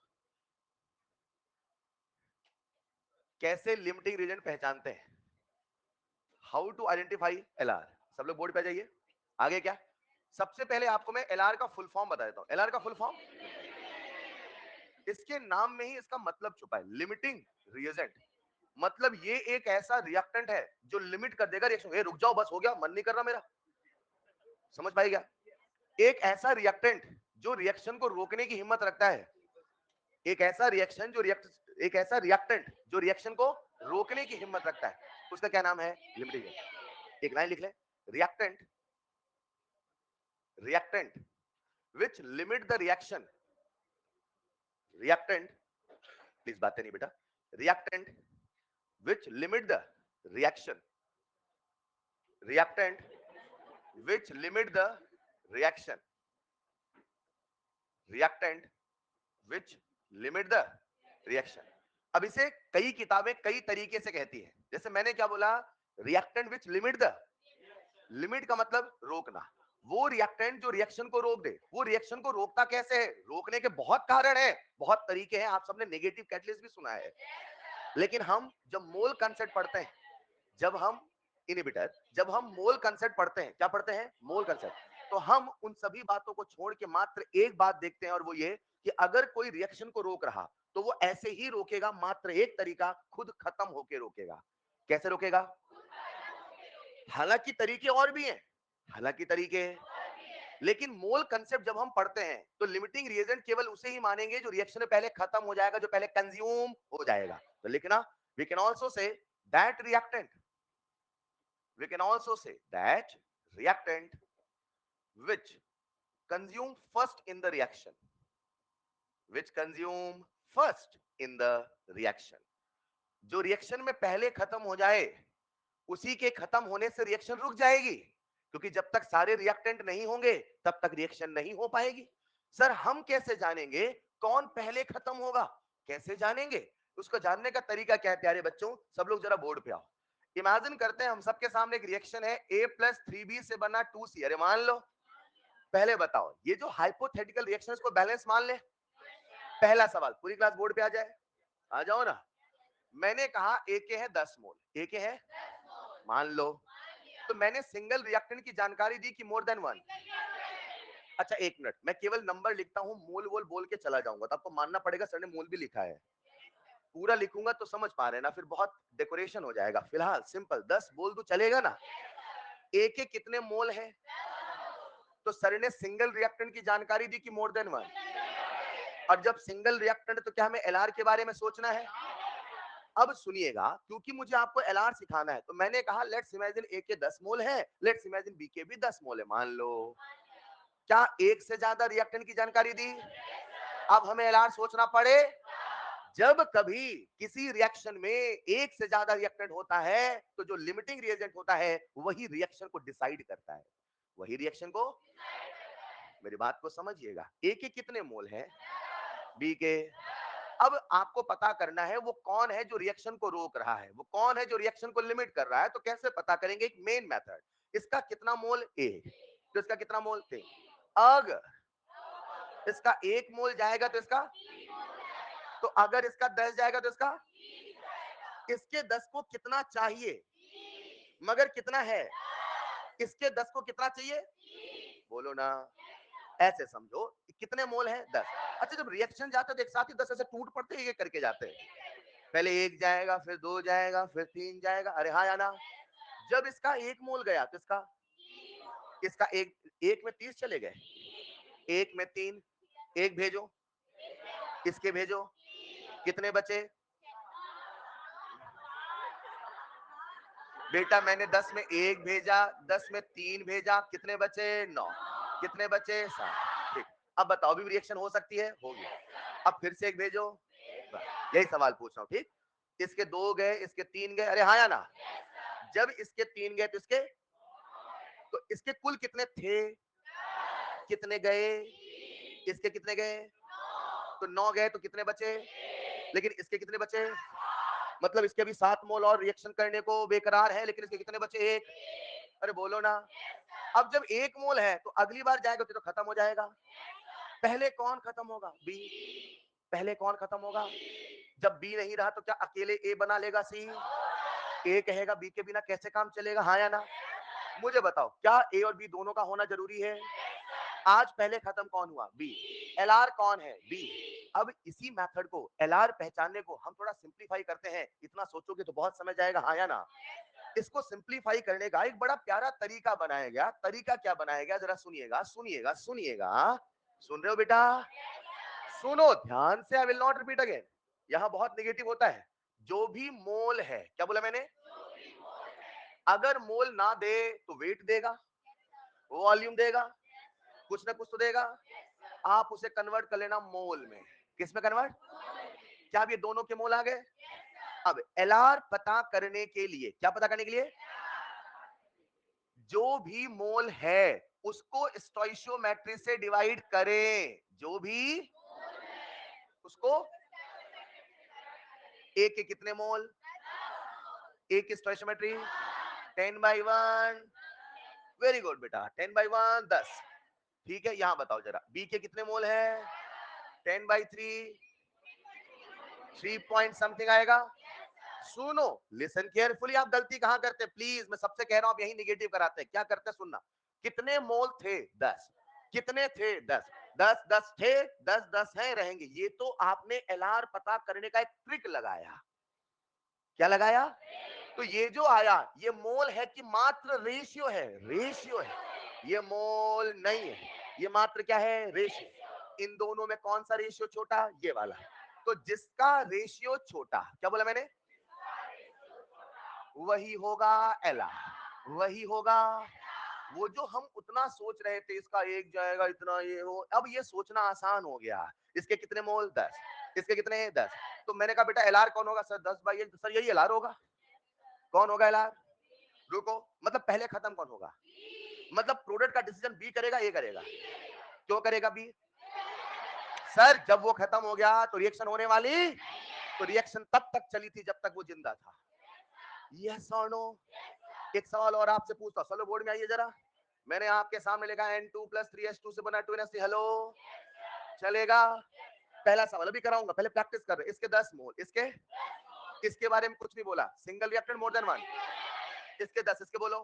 कैसे लिमिटिंग रीजन पहचानते हैं। How to identify LR. सब लोग बोर्ड पे जाइए। आगे क्या, सबसे पहले आपको मैं एलआर का फुल फॉर्म बता देता हूं। एलआर का फुल फॉर्म, इसके नाम में ही इसका मतलब छुपा है, लिमिटिंग रिएजेंट। मतलब ये एक ऐसा रिएक्टेंट है जो लिमिट कर देगा रिएक्शन। ए रुक जाओ बस हो गया, मन नहीं कर रहा मेरा। समझ पाएगा? एक ऐसा रिएक्टेंट जो रिएक्शन को रोकने की हिम्मत रखता है। एक ऐसा रिएक्शन जो एक ऐसा रिएक्टेंट जो रिएक्शन को रोकने की हिम्मत रखता है, उसका क्या नाम है? लिमिटिंग। एक लाइन लिख ले, reactant, reactant which limit the reaction, reactant, please बातें नहीं बेटा, reactant which limit the reaction, reactant which limit the reaction, reactant which limit the reaction। अब इसे कई किताबें कई तरीके से कहती है। जैसे मैंने क्या बोला, reactant which limit the, limit का मतलब रोकना। वो रिएक्टेंट जो रिएक्शन को रोक दे। वो रिएक्शन को रोकता कैसे है? रोकने के बहुत कारण है, बहुत तरीके हैं। आप सबने नेगेटिव कैटलिस्ट भी सुना है, लेकिन हम जब मोल कंसेप्ट पढ़ते हैं, जब हम इनहिबिटर, जब हम मोल कंसेप्ट पढ़ते हैं, क्या पढ़ते हैं? मोल कंसेप्ट। तो हम उन सभी बातों को छोड़ के मात्र एक बात देखते हैं, और वो ये कि अगर कोई रिएक्शन को रोक रहा तो वो ऐसे ही रोकेगा, मात्र एक तरीका, खुद खत्म होके रोकेगा। कैसे रोकेगा? हालांकि तरीके और भी हैं, हालांकि तरीके, लेकिन मोल कंसेप्ट जब हम पढ़ते हैं तो लिमिटिंग रिएजेंट केवल उसे ही मानेंगे जो रिएक्शन में पहले खत्म हो जाएगा, जो पहले कंज्यूम हो जाएगा। तो लिखना, we can also say that reactant, we can also say that reactant which consume first in the reaction, which consume first in the reaction, जो रिएक्शन में पहले खत्म हो जाए उसी के खत्म होने से रिएक्शन रुक जाएगी, क्योंकि जब तक सारे रिएक्टेंट नहीं होंगे तब तक रिएक्शन नहीं हो पाएगी। सर हम कैसे जानेंगे कौन पहले खत्म होगा? कैसे जानेंगे? उसको जानने का तरीका क्या है प्यारे बच्चों? सब लोग जरा बोर्ड पे आओ। इमेजिन करते हैं हम सबके सामने एक रिएक्शन है, a प्लस 3b से बना 2c। अरे मान लो, पहले बताओ ये जो हाइपोथेटिकल रिएक्शन को बैलेंस मान ले। पहला सवाल, पूरी क्लास बोर्ड पे आ जाए, आ जाओ ना। मैंने कहा ए के है 10 मोल, ए के है, मान लो। तो मैंने सिंगल रिएक्टेंट की जानकारी दी कि मोर देन वन। अच्छा एक मिनट, मैं केवल नंबर लिखता हूं, मोल वोल बोल के चला जाऊंगा तो आपको मानना पड़ेगा सर ने मोल भी लिखा है। पूरा लिखूंगा तो समझ पा रहे ना, फिर बहुत डेकोरेशन हो जाएगा। फिलहाल सिंपल 10 बोल तो चलेगा ना। ए के कितने मोल है? तो सर ने सिंगल रिएक्टेंट की जानकारी दी कि मोर देन वन। और जब सिंगल रिएक्टेंट तो क्या हमें एलआर के बारे में सोचना है? अब सुनिएगा, क्योंकि मुझे आपको एलआर सिखाना है तो मैंने कहा लेट्स इमेजिन ए के 10 मोल है, लेट्स इमेजिन बी के भी 10 मोल है, मान लो। क्या एक से ज्यादा रिएक्टेंट की जानकारी दी? अब हमें एलआर सोचना पड़े। जब कभी किसी रिएक्शन में एक से ज्यादा रिएक्टेंट होता है तो जो लिमिटिंग रिएजेंट होता है वही रिएक्शन को डिसाइड करता है, वही रिएक्शन को। मेरी बात को समझिएगा, ए के कितने मोल है? बी के। अब आपको पता करना है वो कौन है जो रिएक्शन को रोक रहा है, वो कौन है जो रिएक्शन को लिमिट कर रहा है। तो कैसे पता करेंगे? एक मेन मेथड, इसका कितना मोल ए, तो इसका कितना मोल थे। अगर इसका एक मोल जाएगा तो इसका, तो अगर इसका 10 जाएगा तो इसका, इसके 10 को कितना चाहिए, मगर कितना है, इसके 10 को कितना चाहिए, बोलो ना। ऐसे समझो कितने मोल है? 10। अच्छा जब रिएक्शन जाता है तो एक साथ ही 10 ऐसे टूट पड़ते हैं, ये करके जाते हैं। पहले एक जाएगा, फिर दो जाएगा, फिर तीन जाएगा, अरे हाँ या ना। जब इसका एक मोल गया तो इसका, इसका एक, एक में 30 चले गए, एक में 3, एक भेजो, इसके भेजो, कितने बचे? बेटा मैंने 10 में एक भेजा, 10 में 3 भेजा, कितने बचे? 9, कितने बचे? 7। ठीक, अब बताओ भी रिएक्शन हो सकती है? होगी। अब फिर से एक भेजो, यही सवाल पूछ रहा हूँ। ठीक, इसके 2 गए, इसके 3 गए, अरे हाँ या ना। जब इसके 3 गए तो इसके, तो इसके कुल कितने थे, कितने गए, इसके कितने गए, तो 9 गए, तो कितने बचे, लेकिन इसके कितने बचे, मतलब इसके भी 7 मोल और रिएक्शन करने को बेकरार है, लेकिन इसके कितने बचे? एक। अरे बोलो ना। अब जब एक मोल है तो अगली बार जाएगा तो खत्म हो जाएगा। पहले कौन खत्म होगा? बी। पहले कौन खत्म होगा? जब बी नहीं रहा तो क्या अकेले ए बना लेगा सी? ए कहेगा बी के बिना कैसे काम चलेगा, हाँ या ना। मुझे बताओ क्या ए और बी दोनों का होना जरूरी है? आज पहले खत्म कौन हुआ? बी। एलआर कौन है? बी। अब इसी मेथड को, एलआर पहचानने को हम थोड़ा सिंप्लीफाई करते हैं। इतना सोचोगे तो बहुत समझ आएगा, हाँ या ना। इसको सिंप्लीफाई करने का एक बड़ा प्यारा तरीका बनाया गया। तरीका क्या बनाया गया जरा सुनिएगा, सुनिएगा, सुनिएगा। सुन रहे हो बेटा? सुनो ध्यान से, I will not repeat again. यहां बहुत निगेटिव होता है। जो भी मोल है, क्या बोला मैंने? अगर मोल ना दे तो वेट देगा, वॉल्यूम देगा, कुछ ना कुछ तो देगा। आप उसे कन्वर्ट कर लेना मोल में। किस में कन्वर्ट? क्या अब ये दोनों के मोल आ गए? अब एलआर पता करने के लिए, क्या पता करने के लिए? जो भी मोल है उसको स्टोइशियोमेट्री से डिवाइड करें। जो भी, उसको ए के कितने मोल, ए की स्टोइशियोमेट्री 10/1। वेरी गुड बेटा, 10/1 10। ठीक है, यहां बताओ जरा बी के कितने मोल है? 10/3, 3 पॉइंट समथिंग आएगा। सुनो, लिसन केयरफुली। आप गलती कहां करते हैं प्लीज, मैं सबसे कह रहा हूं, आप यही निगेटिव कराते हैं। क्या करते हैं सुनना, कितने मोल थे? 10। कितने थे? 10। 10 10 थे, 10 10 हैं, रहेंगे। ये तो आपने एलआर पता करने का एक ट्रिक लगाया। क्या लगाया? तो ये जो आया, ये मोल है कि मात्र रेशियो है? रेशियो है। ये मोल नहीं है, ये मात्र क्या है? रेशियो। इन दोनों में कौन सा रेशियो छोटा? ये वाला। तो जिसका रेशियो छोटा, क्या बोला मैंने? वही होगा एलआर, वही होगा। वो जो हम उतना सोच रहे थे, इसका एक जाएगा इतना, ये हो, अब ये सोचना आसान हो गया। इसके कितने मोल? 10। इसके कितने? 10। तो मैंने कहा बेटा एलआर कौन होगा? सर 10/8। सर यही एलआर होगा। कौन होगा एलआर? रुको, मतलब पहले खत्म कौन होगा? मतलब प्रोडक्ट का डिसीजन बी करेगा, ए करेगा? क्यों करेगा बी? सर जब वो खत्म हो गया तो रिएक्शन होने वाली, तो रिएक्शन तब तक चली थी जब तक वो जिंदा था। यस और नो? एक सवाल और आपसे पूछता, चलो बोर्ड में आइए जरा। मैंने आपके सामने लिखा N2 + 3H2 से बना 2NH3। हेलो, चलेगा? पहला सवाल अभी कराऊंगा, पहले प्रैक्टिस कर रहे। इसके 10 मोल, इसके बारे में कुछ नहीं बोला। Single reactant more than 1। इसके 10, इसके बोलो,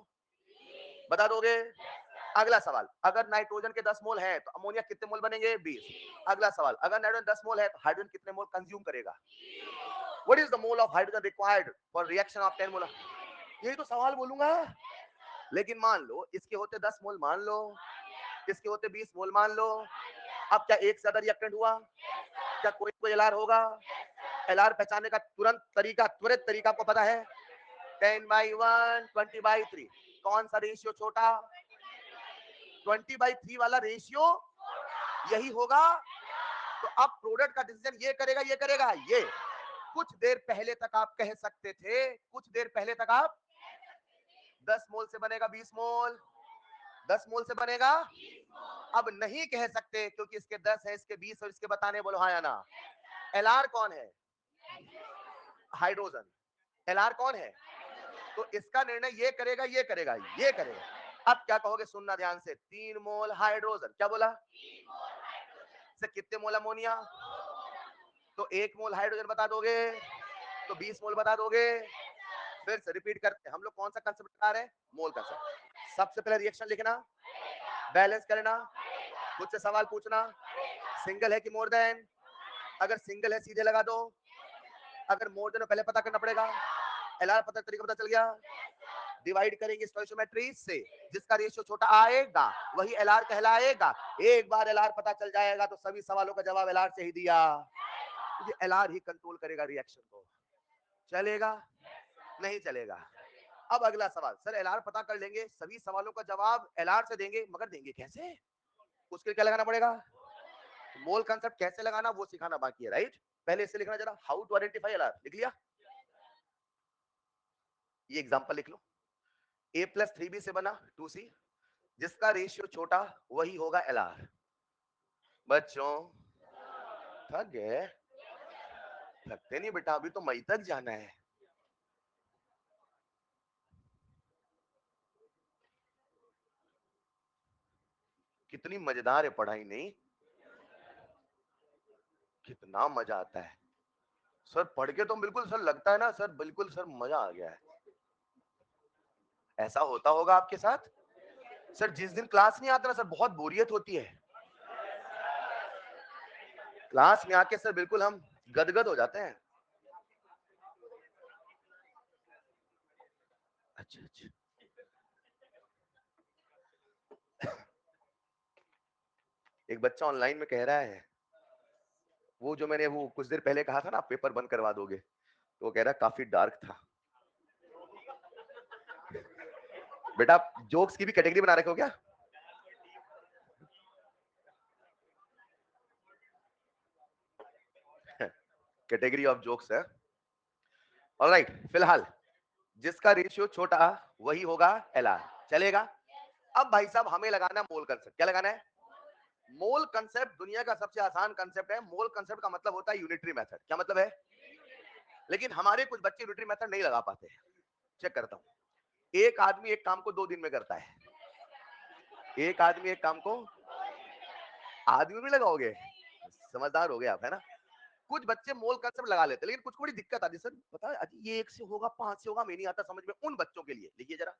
बता दोगे? अगला सवाल, अगर नाइट्रोजन के 10 मोल है तो अमोनिया कितने मोल बनेंगे? 20। अगला सवाल, अगर नाइट्रोजन 10 मोल है तो हाइड्रोजन कितने मोल कंज्यूम करेगा? What is the mole of hydrogen required for reaction of 10 मोल? यही तो सवाल बोलूंगा। लेकिन मान लो इसके होते 10 मोल, मान लो इसके होते 20 मोल, मान लो। अब क्या एक से ज्यादा रिएक्टेंट हुआ? क्या कोई कोई एलआर होगा? एलआर पहचानने का तुरंत तरीका, त्वरित तरीका आपको पता है? 10/1, 20/3। कौन सा रेशियो छोटा? 20/3 वाला रेशियो यही होगा। तो अब प्रोडक्ट का डिसीजन ये करेगा, ये करेगा, ये। कुछ देर पहले तक आप कह सकते थे, कुछ देर पहले तक आप 10 मोल से बनेगा 20 मोल, 10 मोल से बनेगा। अब नहीं कह सकते क्योंकि इसके 10 है, इसके 20 और इसके बताने, बोलो हाँ या ना? एलआर कौन है? हाइड्रोजन। एलआर कौन है? तो इसका निर्णय ये करेगा, ये करेगा, ये करेगा। अब क्या कहोगे? सुनना ध्यान से। 3 मोल हाइड्रोजन, क्या बोला? से कितने मोल अमोनिया? तो 1 मोल हाइड्रोजन बता दोगे, तो 20 मोल बता दोगे। फिर से रिपीट करते हैं, हम लोग कौन सा कंसेप्ट बता रहे हैं? मोल कंसेप्ट। सबसे पहले रिएक्शन लिखना, बैलेंस करना, खुद से सवाल पूछना, सिंगल है कि मोर देन। अगर सिंगल है सीधे लगा दो, अगर मोर देन पहले पता करना पड़ेगा। एलआर पता, तरीका पता चल गया। डिवाइड करेंगे स्टोइचियोमेट्री से, जिसका रेशियो छोटा आएगा वही एलआर कहलाएगा। एक बार एलआर पता चल जाएगा तो सभी सवालों का जवाब एलआर से ही दिया। ये एलआर ही कंट्रोल करेगा रिएक्शन को। चलेगा? नहीं चलेगा? अब अगला सवाल, सर एलआर पता कर लेंगे, सभी सवालों का जवाब एलआर से देंगे, मगर देंगे कैसे? उसके लिए क्या लगाना पड़ेगा? मोल कंसेप्ट कैसे लगाना वो सिखाना बाकी है, राइट? पहले इसे लिखना जरा, हाउ टू आइडेंटिफाई एलआर। लिख लिया? ये एग्जांपल लिख लो। A+3B से बना 2C, जिसका रेशियो छोटा वही होगा एलआर। बच्चों थक गए? थकते नहीं बेटा, अभी तो मई तक जाना है। कितनी मजेदार है पढ़ाई, नहीं? कितना मजा आता है सर पढ़ के, तो बिल्कुल सर लगता है ना सर, बिल्कुल सर मजा आ गया है। ऐसा होता होगा आपके साथ? सर जिस दिन क्लास नहीं आता ना सर, बहुत बोरियत होती है। क्लास में आके सर बिल्कुल हम गदगद हो जाते हैं। अच्छा अच्छा। एक बच्चा ऑनलाइन में कह रहा है, वो जो मैंने वो कुछ देर पहले कहा था ना, पेपर बंद करवा दोगे, तो वो कह रहा है काफी डार्क था। बेटा आप जोक्स की भी कैटेगरी बना रखे हो क्या? कैटेगरी ऑफ जोक्स है। ऑलराइट, फिलहाल जिसका रेशियो छोटा वही होगा एलआर। चलेगा? अब भाई साहब हमें लगाना मोल कंसेप्ट। क्या लगाना है? मोल कंसेप्ट दुनिया का सबसे आसान कंसेप्ट है। मोल कंसेप्ट का मतलब होता है यूनिटरी मेथड। क्या मतलब है? लेकिन हमारे कुछ बच्चे यूनिटरी मेथड नहीं लगा पाते। चेक करता हूं। एक आदमी एक काम को 2 दिन में करता है। एक आदमी एक काम को, आदमी भी लगाओगे? समझदार हो गए आप, है ना? कुछ बच्चे मोल कंसेप्ट लगा लेते, लेकिन कुछ को बड़ी दिक्कत आती है। सर पता है ये 1 से होगा, 5 से होगा, मैं नहीं आता समझ में। उन बच्चों के लिए लिखिए जरा,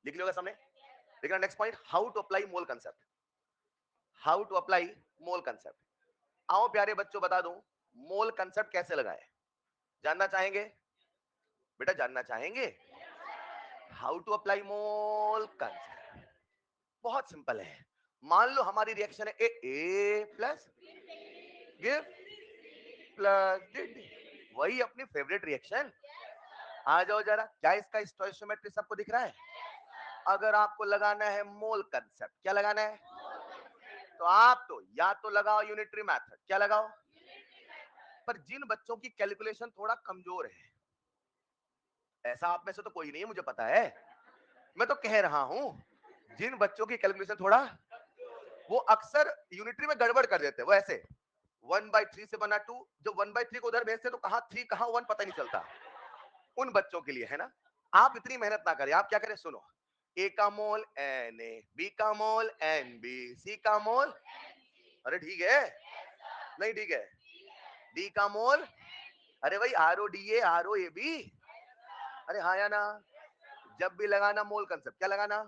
लिख लियोगा सामने। लेकिन next point, how to apply mole concept, how to apply mole concept. आओ प्यारे बच्चों बता दूं मोल कंसेप्ट कैसे लगाए, जानना चाहेंगे बेटा, जानना चाहेंगे? How to apply mole concept बहुत सिंपल है। मान लो हमारी रिएक्शन है A plus give plus D, वही अपनी फेवरेट रिएक्शन। आ जाओ जरा, क्या इसका स्टोइकियोमेट्री सबको दिख रहा है? अगर आपको लगाना है मोल कंसेप्ट, क्या लगाना है? तो आप तो या तो लगाओ यूनिटरी मेथड, क्या लगाओ? पर जिन बच्चों की कैलकुलेशन थोड़ा कमजोर है, ऐसा आप में से तो कोई नहीं है मुझे पता है, मैं तो कह रहा हूं जिन बच्चों की कैलकुलेशन थोड़ा, वो अक्सर यूनिटरी में गड़बड़ कर देते हैं। वो ऐसे 1/3 से बना 2, जब 1/3 को उधर भेजते तो कहां 3 कहां 1 पता नहीं चलता। उन बच्चों के लिए है ना, आप इतनी मेहनत ना करें, आप क्या करें सुनो, ए का मोल एन ए, बी का मोल एन बी, सी का मोल, अरे ठीक है, नहीं ठीक है, डी का मोल, अरे भाई R O D A R O A B, अरे हाँ या ना? जब भी लगाना मोल कंसेप्ट, क्या लगाना?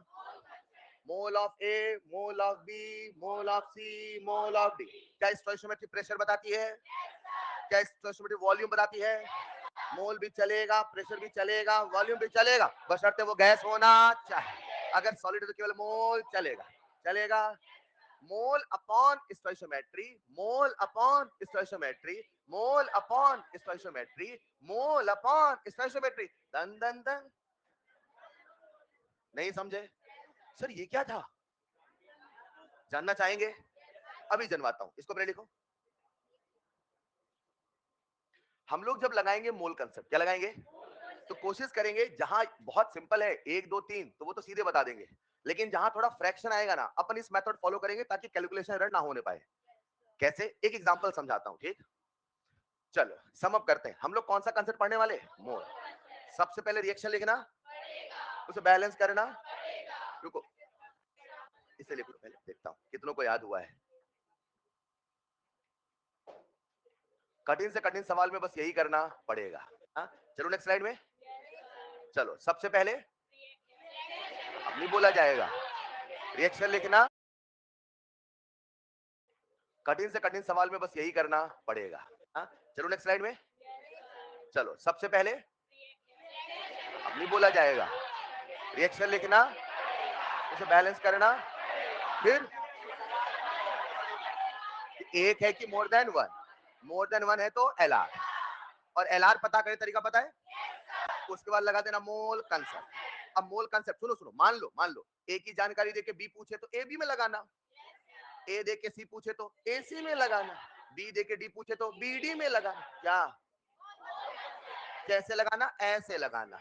Mole of A, mole of B, mole of C, mole of D. क्या स्टोइकियोमेट्री प्रेशर बताती है? क्या स्टोइकियोमेट्री वॉल्यूम बताती है? मोल भी चलेगा, प्रेशर भी चलेगा, वॉल्यूम भी चलेगा, बशर्ते वो गैस होना चाहिए। अगर सॉलिड है तो केवल मोल चलेगा, चलेगा। Mole upon stoichiometry, mole upon stoichiometry, mole upon stoichiometry, mole upon stoichiometry, दन दन दन। नहीं समझे? सर ये क्या था, जानना चाहेंगे? अभी जनवाता हूं, इसको पहले लिखो। हम लोग जब लगाएंगे मोल कंसेप्ट, क्या लगाएंगे? तो कोशिश करेंगे जहां बहुत सिंपल है 1 2 3 तो वो तो सीधे बता देंगे, लेकिन जहां थोड़ा फ्रैक्शन आएगा ना, अपन इस मेथड फॉलो करेंगे ताकि कैलकुलेशन एरर ना होने पाए। कैसे? एक एग्जांपल समझाता हूं, ठीक? चलो सम अप करते हैं। हम लोग कौन सा कंसेप्ट पढ़ने वाले? मोल। सबसे पहले रिएक्शन लिखना, उसे बैलेंस करना। रुको, इसे लिखो पहले, देखता हूं कितनों को याद हुआ है। कठिन से कठिन सवाल में बस यही करना पड़ेगा। हाँ चलो नेक्स्ट स्लाइड में। चलो सबसे पहले, अब नहीं बोला जाएगा, रिएक्शन लिखना, कठिन से कठिन सवाल में बस यही करना पड़ेगा। हाँ चलो नेक्स्ट स्लाइड में। चलो सबसे पहले, अब नहीं बोला जाएगा, रिएक्शन लिखना, उसे बैलेंस करना, फिर एक है कि more than one, more than one है तो एल आर, और एल आर पता करे तरीका पता है? उसके बाद लगा देना मोल कंसेप्ट। अब मोल कंसेप्ट सुनो सुनो, मान लो ए की जानकारी देके बी पूछे तो ए बी में लगाना, ए देके सी पूछे तो ए सी में लगाना, बी देके डी पूछे तो बी डी में लगाना। क्या? कैसे लगाना? ऐसे लगाना।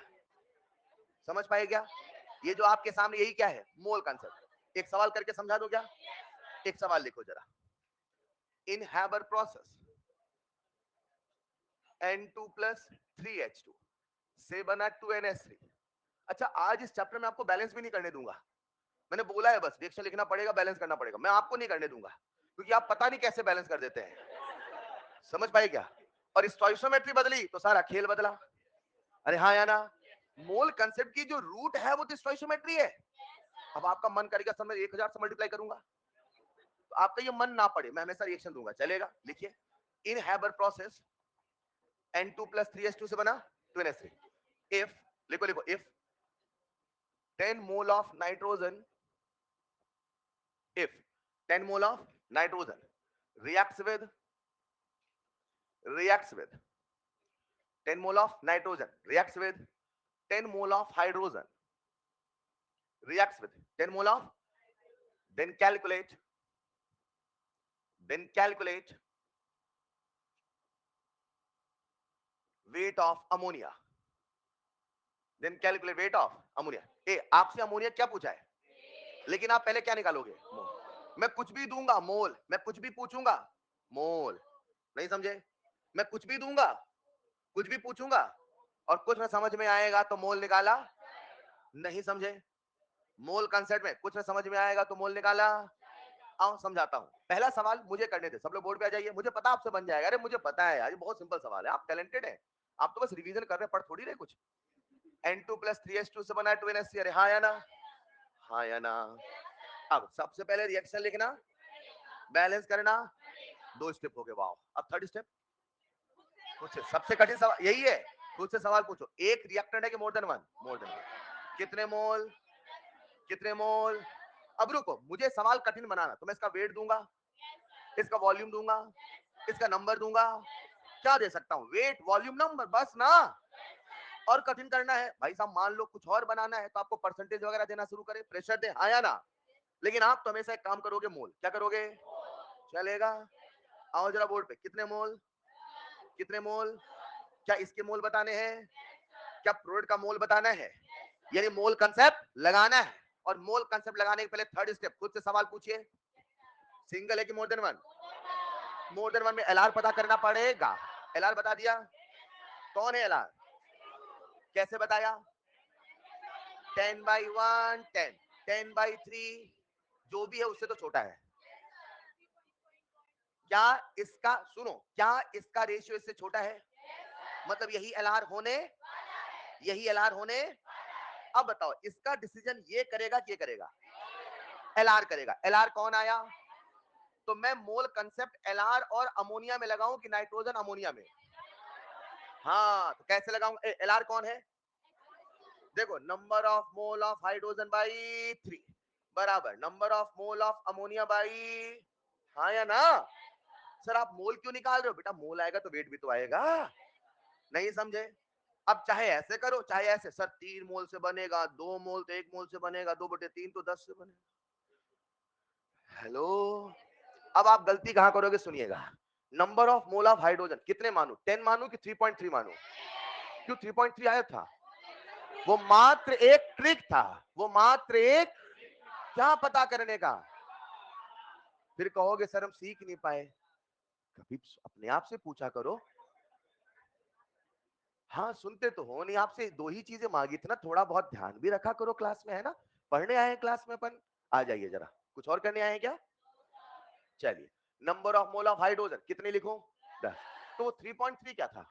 समझ पाए क्या? ये जो आपके सामने यही क्या है? मोल कंसेप्ट। एक सवाल करके समझा दो क्या? एक सवाल लिखो जरा। इन Haber process N2 plus 3H2 से बना 2NH3। अच्छा आज इस चैप्टर में आपको बैलेंस भी नहीं करने दूंगा, मैंने बोला है बस रिएक्शन लिखना पड़ेगा, बैलेंस करना पड़ेगा, मैं आपको नहीं करने दूंगा क्योंकि आप पता नहीं कैसे बैलेंस कर देते हैं। समझ पाए क्या? और स्टोइकियोमेट्री बदली तो सारा खेल बदला। अरे हाँ या ना? मोल कंसेप्ट की जो रूट है वो तो स्टोइकियोमेट्री है। अब आपका मन करेगा सर मैं 1000 से मल्टीप्लाई करूंगा, तो आपका ये मन ना पड़े, मैं हमेशा रिएक्शन दूंगा, चलेगा? लिखिए, इन Haber process N2 plus 3H2 से बना 2NH3। इफ, लिखो लिखो, if 10 mole of nitrogen, if 10 mole of nitrogen reacts with reacts with 10 mole of nitrogen reacts with 10 mole of hydrogen reacts with 10 mole of, then calculate, then calculate weight of ammonia, then calculate weight of ammonia। ए आपसे ammonia क्या पूछा है, लेकिन आप पहले क्या निकालोगे? मोल। मैं कुछ भी दूंगा मोल, मैं कुछ भी पूछूंगा मोल, नहीं समझे? मैं कुछ भी दूंगा, कुछ भी पूछूंगा और कुछ ना समझ में आएगा तो मोल निकाला, नहीं समझे? मोल कंसेप्ट में कुछ ना समझ में आएगा तो मोल निकाला। आओ समझाता हूं, पहला सवाल मुझे करने दे, सब लोग बोर्ड पे आ जाइए, मुझे पता आपसे बन जाएगा। अरे मुझे पता है यार, ये बहुत सिंपल सवाल है, आप टैलेंटेड हैं, आप तो बस रिवीजन कर रहे हैं, पढ़ थोड़ी रहे कुछ। N2 प्लस 3H2 से बना है 2NH3, अरे हाँ या ना? हाँ या ना? अब सबसे पहले रिएक्शन लिखना, बैलेंस करना, 2 स्टेप हो गए। वाओ! अब थर्ड स्टेप पूछे, सबसे कठिन सवाल यही है। खुद से सवाल पूछो, एक रिएक्टेंट है कि more than one? More than one. कितने मोल? कितने मोल? अब रुको, मुझे सवाल कठिन बनाना, तो मैं इसका वेट दूंगा, इसका वॉल्यूम दूंगा, इसका नंबर दूंगा। क्या दे सकता हूं? वेट, वॉल्यूम, नंबर, बस ना। और कठिन करना है भाई साहब, मान लो कुछ और बनाना है तो आपको परसेंटेज वगैरह देना शुरू करें, प्रेशर दे, हाँ या ना? लेकिन आप तो हमेशा एक काम करोगे, मोल। क्या करोगे? चलेगा? आओ जरा बोर्ड पे, कितने मोल? कितने मोल? क्या इसके मोल बताने हैं? क्या प्रोडक्ट का मोल बताना है? यानी मोल कंसेप्ट लगाना है। और मोल कंसेप्ट लगाने के पहले थर्ड स्टेप, खुद से सवाल पूछिए, सिंगल है कि more than one? More than one में एलआर पता करना पड़ेगा। एलआर बता दिया? कौन है एलआर? कैसे बताया? 10/1 10, 10/3, जो भी है उससे तो छोटा है। क्या इसका, सुनो, क्या इसका रेशियो इससे छोटा है? मतलब यही एलआर होने, यही एलआर होने। अब बताओ, इसका डिसीजन ये करेगा कि ये करेगा? एलआर करेगा। एलआर कौन आया? तो मैं मोल कंसेप्ट एलआर और अमोनिया में लगाऊं कि नाइट्रोजन अमोनिया में? हाँ, तो कैसे लगाऊंगा? एलआर कौन है? देखो, number of mole of hydrogen by 3 बराबर number of mole of ammonia by, हाँ या ना? सर आप मोल क्यों निकाल रहे हो? बेटा मोल आएगा तो वेट भी तो आएगा। नहीं समझे? अब चाहे ऐसे करो चाहे ऐसे। सर 3 मोल से बनेगा, 2 मोल तो 1 मोल से बनेगा, 2/3 तो 10 से बनेगा। हेलो, अब आप गलती कहां करोगे सुनिएगा। Number of mole of hydrogen कितने मानू? 10 मानू कि 3.3 मानू? क्यों 3.3 आया था? वो मात्र एक ट्रिक था, वो मात्र एक, क्या पता करने का। फिर कहोगे सर हम सीख नहीं पाए। कभी अपने आप से पूछा करो। हाँ सुनते तो हो नहीं, आपसे दो ही चीजें मांगी थी ना, थोड़ा बहुत ध्यान भी रखा करो क्लास में, है ना? पढ़ने आए हैं क्लास में अपन, आ जाइए जरा। कुछ और करने आए हैं क्या? चलिए, number of mole of hydrogen कितने लिखूं? 10। तो वो 3.3 क्या था?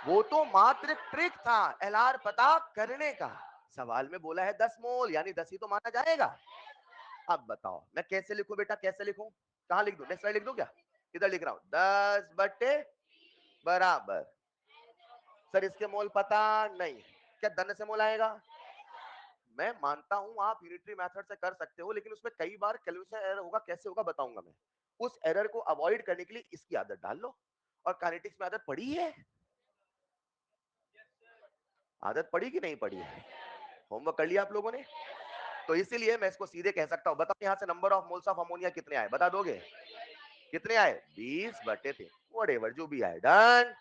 वो तो मात्र ट्रिक था एलआर पता करने का। सवाल में बोला है 10 मोल, यानी 10 ही तो माना जाएगा। अब बताओ मैं कैसे लिखूं बेटा, कैसे लिखूं? कहां लिख दूं? नेक्स्ट स्लाइड लिख दूं क्या? इधर लिख रहा हूं, 10 बराबर। सर इसके मोल पता नहीं, क्या धन से मोल आएगा? मैं मानता हूं आप यूनिटरी मेथड से कर सकते हो, लेकिन उसमें कई बार कैलकुलेशन एरर होगा, कैसे होगा बताऊंगा मैं। उस एरर को अवॉइड करने के लिए इसकी आदत डाल लो। और काइनेटिक्स में आदत पड़ी है? आदत पड़ी कि नहीं पड़ी है? होमवर्क कर लिया आप लोगों ने? तो इसीलिए मैं इसको सीधे कह सकता हूं। बताओ यहां से number of moles of ammonia कितने आए, बता दोगे? कितने आए? 20/3, व्हाटएवर जो भी आए, डन।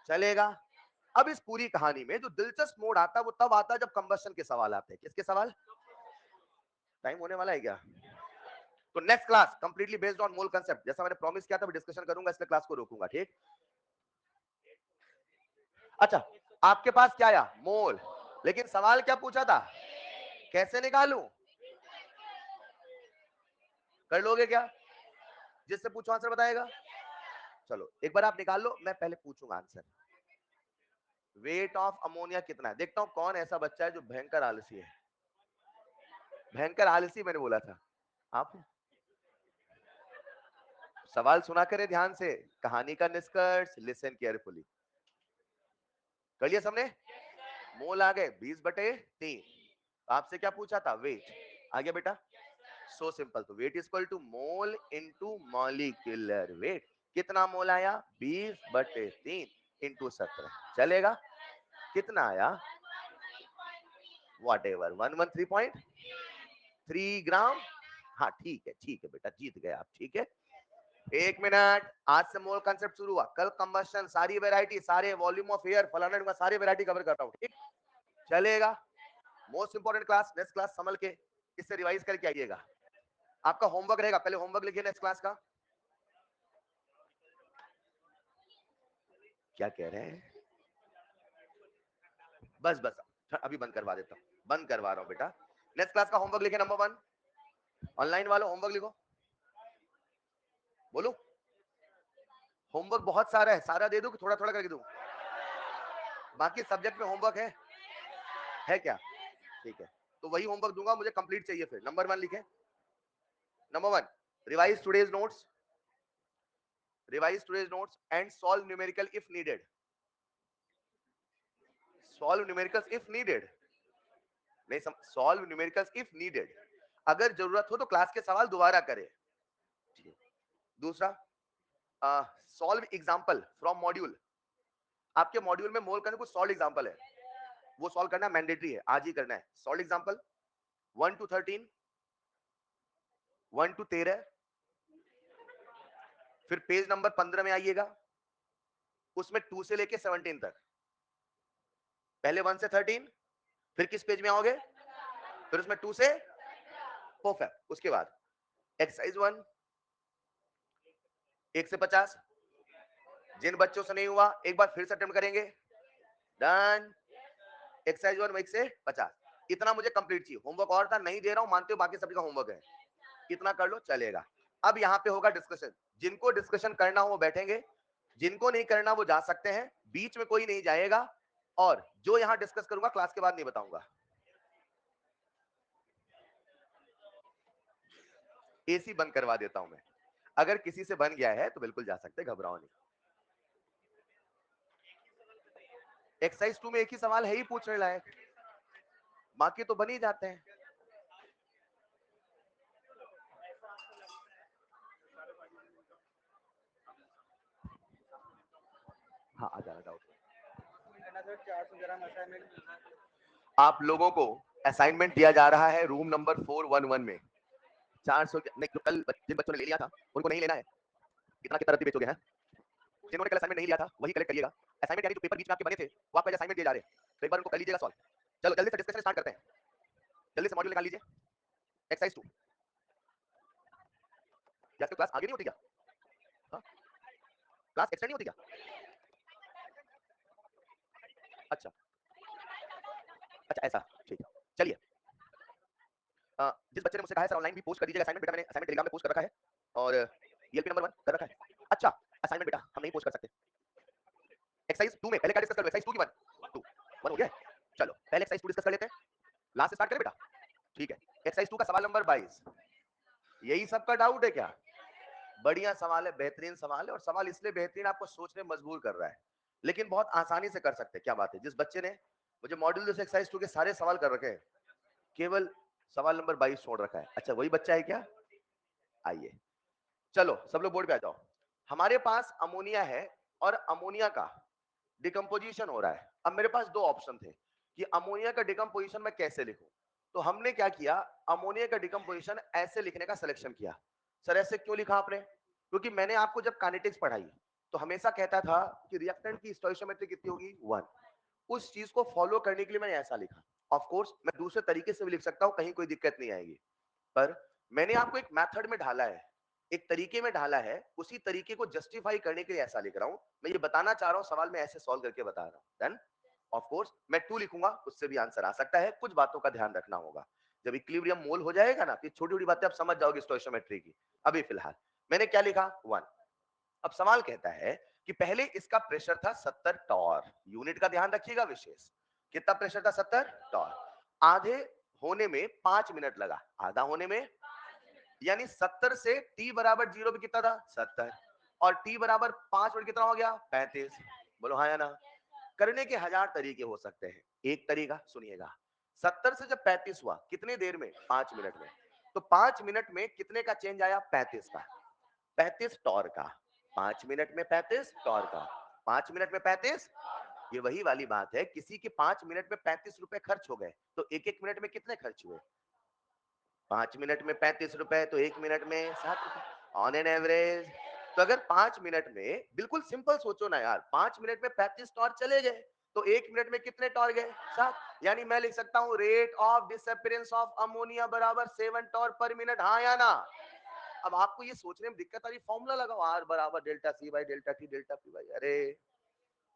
चलेगा? अब इस पूरी कहानी में जो दिलचस्प मोड़ आता है वो तब आता है जब कंबस्शन के सवाल आते हैं। किसके सवाल? टाइम होने वाला है क्या? तो next class completely based on mole concept, जैसा मैंने प्रॉमिस किया था मैं डिस्कशन करूंगा, इसलिए क्लास को रोकूंगा, ठीक? अच्छा, आपके पास क्या आया? मोल। लेकिन सवाल क्या पूछा था? कैसे निकालूं? कर लोगे क्या? जिससे पूछो आंसर बताएगा। चलो एक बार आप निकाल लो, मैं पहले पूछूंगा आंसर। वेट ऑफ अमोनिया कितना है? देखता हूं कौन ऐसा बच्चा है जो भयंकर आलसी है। भयंकर आलसी मैंने बोला था आप। सवाल सुना करे ध्यान से, कहानी का निष्कर्ष, लिसन केयरफुली। कर लिया सबने? मोल आ गए 20/3। आपसे क्या पूछा था? वेट। आ गया बेटा? So simple. तो weight is equal to mole into molecular weight. कितना मोल आया? 20/3 इंटू 17। चलेगा? कितना आया? Whatever, 113.3 gram. हाँ ठीक है बेटा, जीत गए आप, ठीक है। एक मिनट, आज से मोल कंसेप्ट शुरू हुआ, कल कंबस्शन, सारी वैरायटी, सारे वॉल्यूम ऑफ एयर, फलाना सारी वैरायटी कवर कर रहा हूँ, ठीक? चलेगा? Most important class, next class संभल के इससे रिवाइज करके आइएगा। आपका होमवर्क रहेगा, पहले होमवर्क लिखिए नेक्स्ट क्लास का। क्या कह रहे हैं? बस बस, अभी बंद करवा देता हूँ, बंद करवा रहा हूँ बेटा। नेक्स्ट क्लास का होमवर्क लिखे, नंबर 1। ऑनलाइन वालों होमवर्क लिखो, बोलो। होमवर्क बहुत सारा है, सारा दे दूं कि थोड़ा थोड़ा करके दूं? बाकी सब्जेक्ट में होमवर्क है क्या? ठीक है। तो वही होमवर्क दूंगा, मुझे कंप्लीट चाहिए। फिर नंबर 1 लिखें। Number 1, revise today's notes, and solve numerical if needed. Solve numericals if needed, नहीं सॉल्व न्यूमेरिकल्स इफ नीडेड, अगर जरूरत हो तो क्लास के सवाल दोबारा करें। दूसरा, सॉल्व एग्जांपल फ्रॉम मॉड्यूल। आपके मॉड्यूल में मोल करने कुछ सॉल्व एग्जांपल है, वो सॉल्व करना मैंडेटरी है, आज ही करना है। सॉल्व एग्जांपल 1 to 13, 1 to 13, फिर पेज नंबर 15 में आइएगा, उसमें 2 से लेके 17 तक। पहले 1 से 13, फिर किस पेज में आओगे, फिर उसमें 2 से परफेक्ट। उसके बाद एक्सरसाइज 1 1 से 50, जिन बच्चों से नहीं हुआ एक बार फिर से अटेम्प्ट करेंगे। डन। एक्सरसाइज 1 1 से 50, इतना मुझे कंप्लीट चाहिए। होमवर्क और था, नहीं दे रहा हूं, मानते हो बाकी सभी का होमवर्क है, इतना कर लो चलेगा। अब यहाँ पे होगा डिस्कशन, जिनको डिस्कशन करना हो वो बैठेंगे, जिनको नहीं करना वो जा सकते हैं, बीच में कोई नहीं जाएगा, और जो यहाँ डिस्कस करूंगा क्लास के बाद नहीं बताऊंगा। एसी बंद करवा देता हूं मैं, अगर किसी से बन गया है तो बिल्कुल जा सकते, घबराओ नहीं। एक्सरसाइज 2 में एक ही सवाल है ही पूछने लायक, बाकी तो बन ही जाते हैं। हाँ आ जाना डाउट। आप लोगों को असाइनमेंट दिया जा रहा है रूम नंबर 411 में। 400 नहीं, जो कल जिन बच्चों ने ले लिया था उनको नहीं लेना है। कितना कितना रद्दी बेचोगे हैं? जिन्होंने कल असाइनमेंट नहीं लिया था वही कलेक्ट करिएगा। असाइनमेंट यानी जो पेपर बीच में आपके बने थे वो आपका असाइनमेंट दिए जा रहे हैं, तो एक बार उनको कर लीजिएगा सॉल्व। चलो जल्दी से डिस्कशन स्टार्ट करते हैं, जल्दी से मॉड्यूल निकाल लीजिए। एक्सरसाइज 2, क्या क्लास आगे नहीं होती क्या? हाँ, क्लास एक्सटेंड नहीं होती क्या? अच्छा अच्छा, ऐसा ठीक है, चलिए। जिस बच्चे ने मुझसे कहा है सर ऑनलाइन भी पोस्ट कर दीजिएगा असाइनमेंट, बेटा मैंने असाइनमेंट टेलीग्राम में पोस्ट कर रखा है, और ईएलपी नंबर 1 कर रखा है। अच्छा, असाइनमेंट बेटा हम नहीं पोस्ट कर सकते। एक्सरसाइज 2 में पहले क्या डिस्कस कर लो, एक्सरसाइज 2 की 1 2 1 हो गया है? चलो पहले एक्सरसाइज 2 डिस्कस कर लेते हैं, लास्ट से स्टार्ट करें बेटा, ठीक है। एक्सरसाइज 2 का सवाल नंबर 22, यही सबका डाउट है क्या? बढ़िया सवाल है, बेहतरीन सवाल है, और सवाल इसलिए बेहतरीन आपको सोचने में मजबूर कर रहा है, लेकिन बहुत आसानी से कर सकते हैं। क्या बात है, जिस बच्चे ने मुझे मॉड्यूल जैसे एक्सरसाइज 2 के सारे सवाल कर रखे हैं, केवल सवाल नंबर 22 छोड़ रखा है। अच्छा वही बच्चा है क्या? आइए, चलो सब लोग बोर्ड पे आ जाओ। हमारे पास अमोनिया है और अमोनिया का डिकम्पोजिशन हो रहा है। अब मेरे पास दो ऑप्शन थे कि अमोनिया का डिकम्पोजिशन मैं कैसे लिखूं, तो हमने क्या किया, अमोनिया का डिकम्पोजिशन ऐसे लिखने का सिलेक्शन किया। सर ऐसे क्यों लिखा आपने? क्योंकि मैंने आपको जब काइनेटिक्स पढ़ाई तो हमेशा कहता था कि रिएक्टेंट की स्टोइकियोमेट्री कितनी होगी 1, उस चीज को फॉलो करने के लिए मैंने ऐसा लिखा। ऑफ कोर्स मैं दूसरे तरीके से भी लिख सकता हूं, कहीं कोई दिक्कत नहीं आएगी, पर मैंने आपको एक मेथड में ढाला है, एक तरीके में ढाला है, उसी तरीके को जस्टिफाई करने के लिए ऐसा लिख रहा हूं। मैं ये बताना चाह रहा हूं, सवाल में ऐसे सॉल्व करके बता रहा हूं। देन ऑफ कोर्स मैं 2 लिखूंगा, उससे भी आंसर आ सकता है, कुछ बातों का ध्यान रखना होगा। जब इक्विलिब्रियम मोल हो जाएगा ना, तो छोटी छोटी बातें आप समझ जाओगे स्टोइकियोमेट्री की। अभी फिलहाल मैंने क्या लिखा 1। अब सवाल कहता है कि पहले इसका प्रेशर था 70 टॉर, यूनिट का ध्यान रखिएगा विशेष, कितना प्रेशर था 70 टॉर। आधे होने में 5 मिनट लगा, आधा होने में, यानी 70 से t बराबर 0 पे कितना था 70, और t बराबर 5 मिनट कितना हो गया 35। बोलो हाँ या ना? करने के 1000 तरीके हो सकते हैं, एक तरीका सुनिएगा। 70 से जब 35 हुआ कितने देर में, 5 मिनट में, तो 5 मिनट में कितने का चेंज आया, 35 का, 35 टॉर का। 5 मिनट में 35 टॉर का, 5 मिनट में 35। ये वही वाली बात है, किसी के 5 मिनट में 35 रुपए खर्च हो गए, तो एक एक मिनट में कितने खर्च हुए, 5 मिनट में 35 रुपए, तो एक मिनट में 7 रुपए ऑन एन एवरेज। तो अगर 5 मिनट में, बिल्कुल सिंपल सोचो ना यार, 5 मिनट में 35 टॉर चले गए, तो एक मिनट में कितने टॉर गए, 7। यानी मैं लिख सकता हूं rate of disappearance of ammonia बराबर 7 टॉर पर मिनट, हाँ या ना? अब आपको ये सोचने में दिक्कत आ रही, फॉर्मूला लगाओ, आर बराबर delta C by delta T delta P by. अरे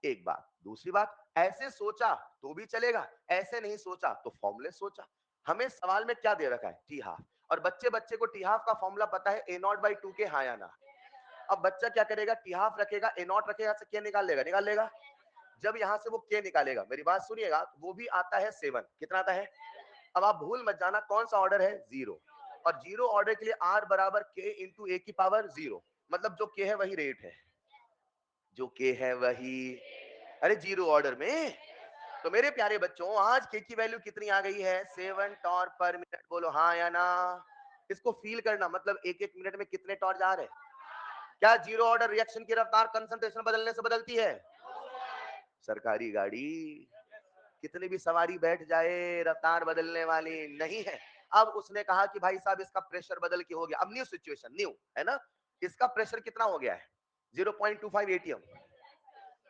एक बात, दूसरी बात, ऐसे सोचा तो भी चलेगा, ऐसे नहीं सोचा तो फॉर्मूले सोचा। हमें सवाल में क्या दे रखा है, टी हाफ, और बच्चे बच्चे को टी हाफ का फॉर्मूला पता है ए नॉट बाई 2 के, हाँ या ना? अब बच्चा क्या करेगा, टी हाफ रखेगा, ए नॉट रखेगा, से क्या निकाल लेगा, निकाल लेगा। जब यहां से वो के निकालेगा, मेरी बात सुनिएगा, वो भी आता है 7, कितना आता है, अब आप भूल मत जाना कौन सा ऑर्डर है, जीरो, और जीरो ऑर्डर के लिए आर बराबर के इंटू ए की पावर जीरो, मतलब जो के है वही रेट है, जो के है वही, अरे जीरो ऑर्डर में। तो मेरे प्यारे बच्चों आज के की वैल्यू कितनी आ गई है, 7 टॉर पर मिनट, बोलो हाँ या ना। इसको फील करना, मतलब एक एक मिनट में कितने टॉर जा रहे हैं। क्या जीरो ऑर्डर रिएक्शन की रफ्तार कंसंट्रेशन बदलने से बदलती है। सरकारी गाड़ी कितनी भी सवारी बैठ जाए रफ्तार बदलने वाली नहीं है। अब उसने कहा कि भाई साहब इसका प्रेशर बदल के हो गया, अब न्यू सिचुएशन, न्यू है ना, इसका प्रेशर कितना हो गया है 0.25 एटीएम,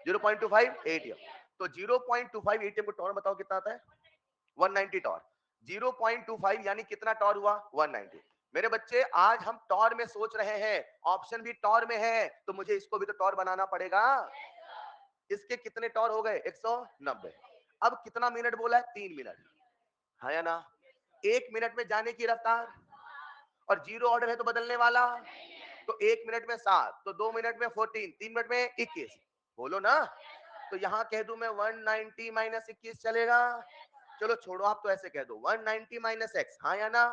0.25 एटीएम। तो 0.25 एटीएम को टॉर बताओ कितना आता है, 190 टॉर। 0.25 यानी कितना टॉर हुआ, 190। मेरे बच्चे आज हम टॉर में सोच रहे हैं, ऑप्शन भी टॉर में है, तो मुझे इसको भी तो टॉर बनाना पड़ेगा। इसके कितने टॉर हो गए, 190। अब कितना मिनट बोला है, 3 मिनट, है या ना। 1 मिनट में जाने की रफ्तार, और जीरो ऑर्डर है तो बदलने वाला, तो 1 मिनट में 7, तो 2 मिनट में 14, 3 मिनट में 21, बोलो ना। तो यहां कह दूं मैं 190 माइनस 21 चलेगा, चलो छोड़ो आप तो ऐसे कह दो 190 माइनस एक्स, हाँ या ना।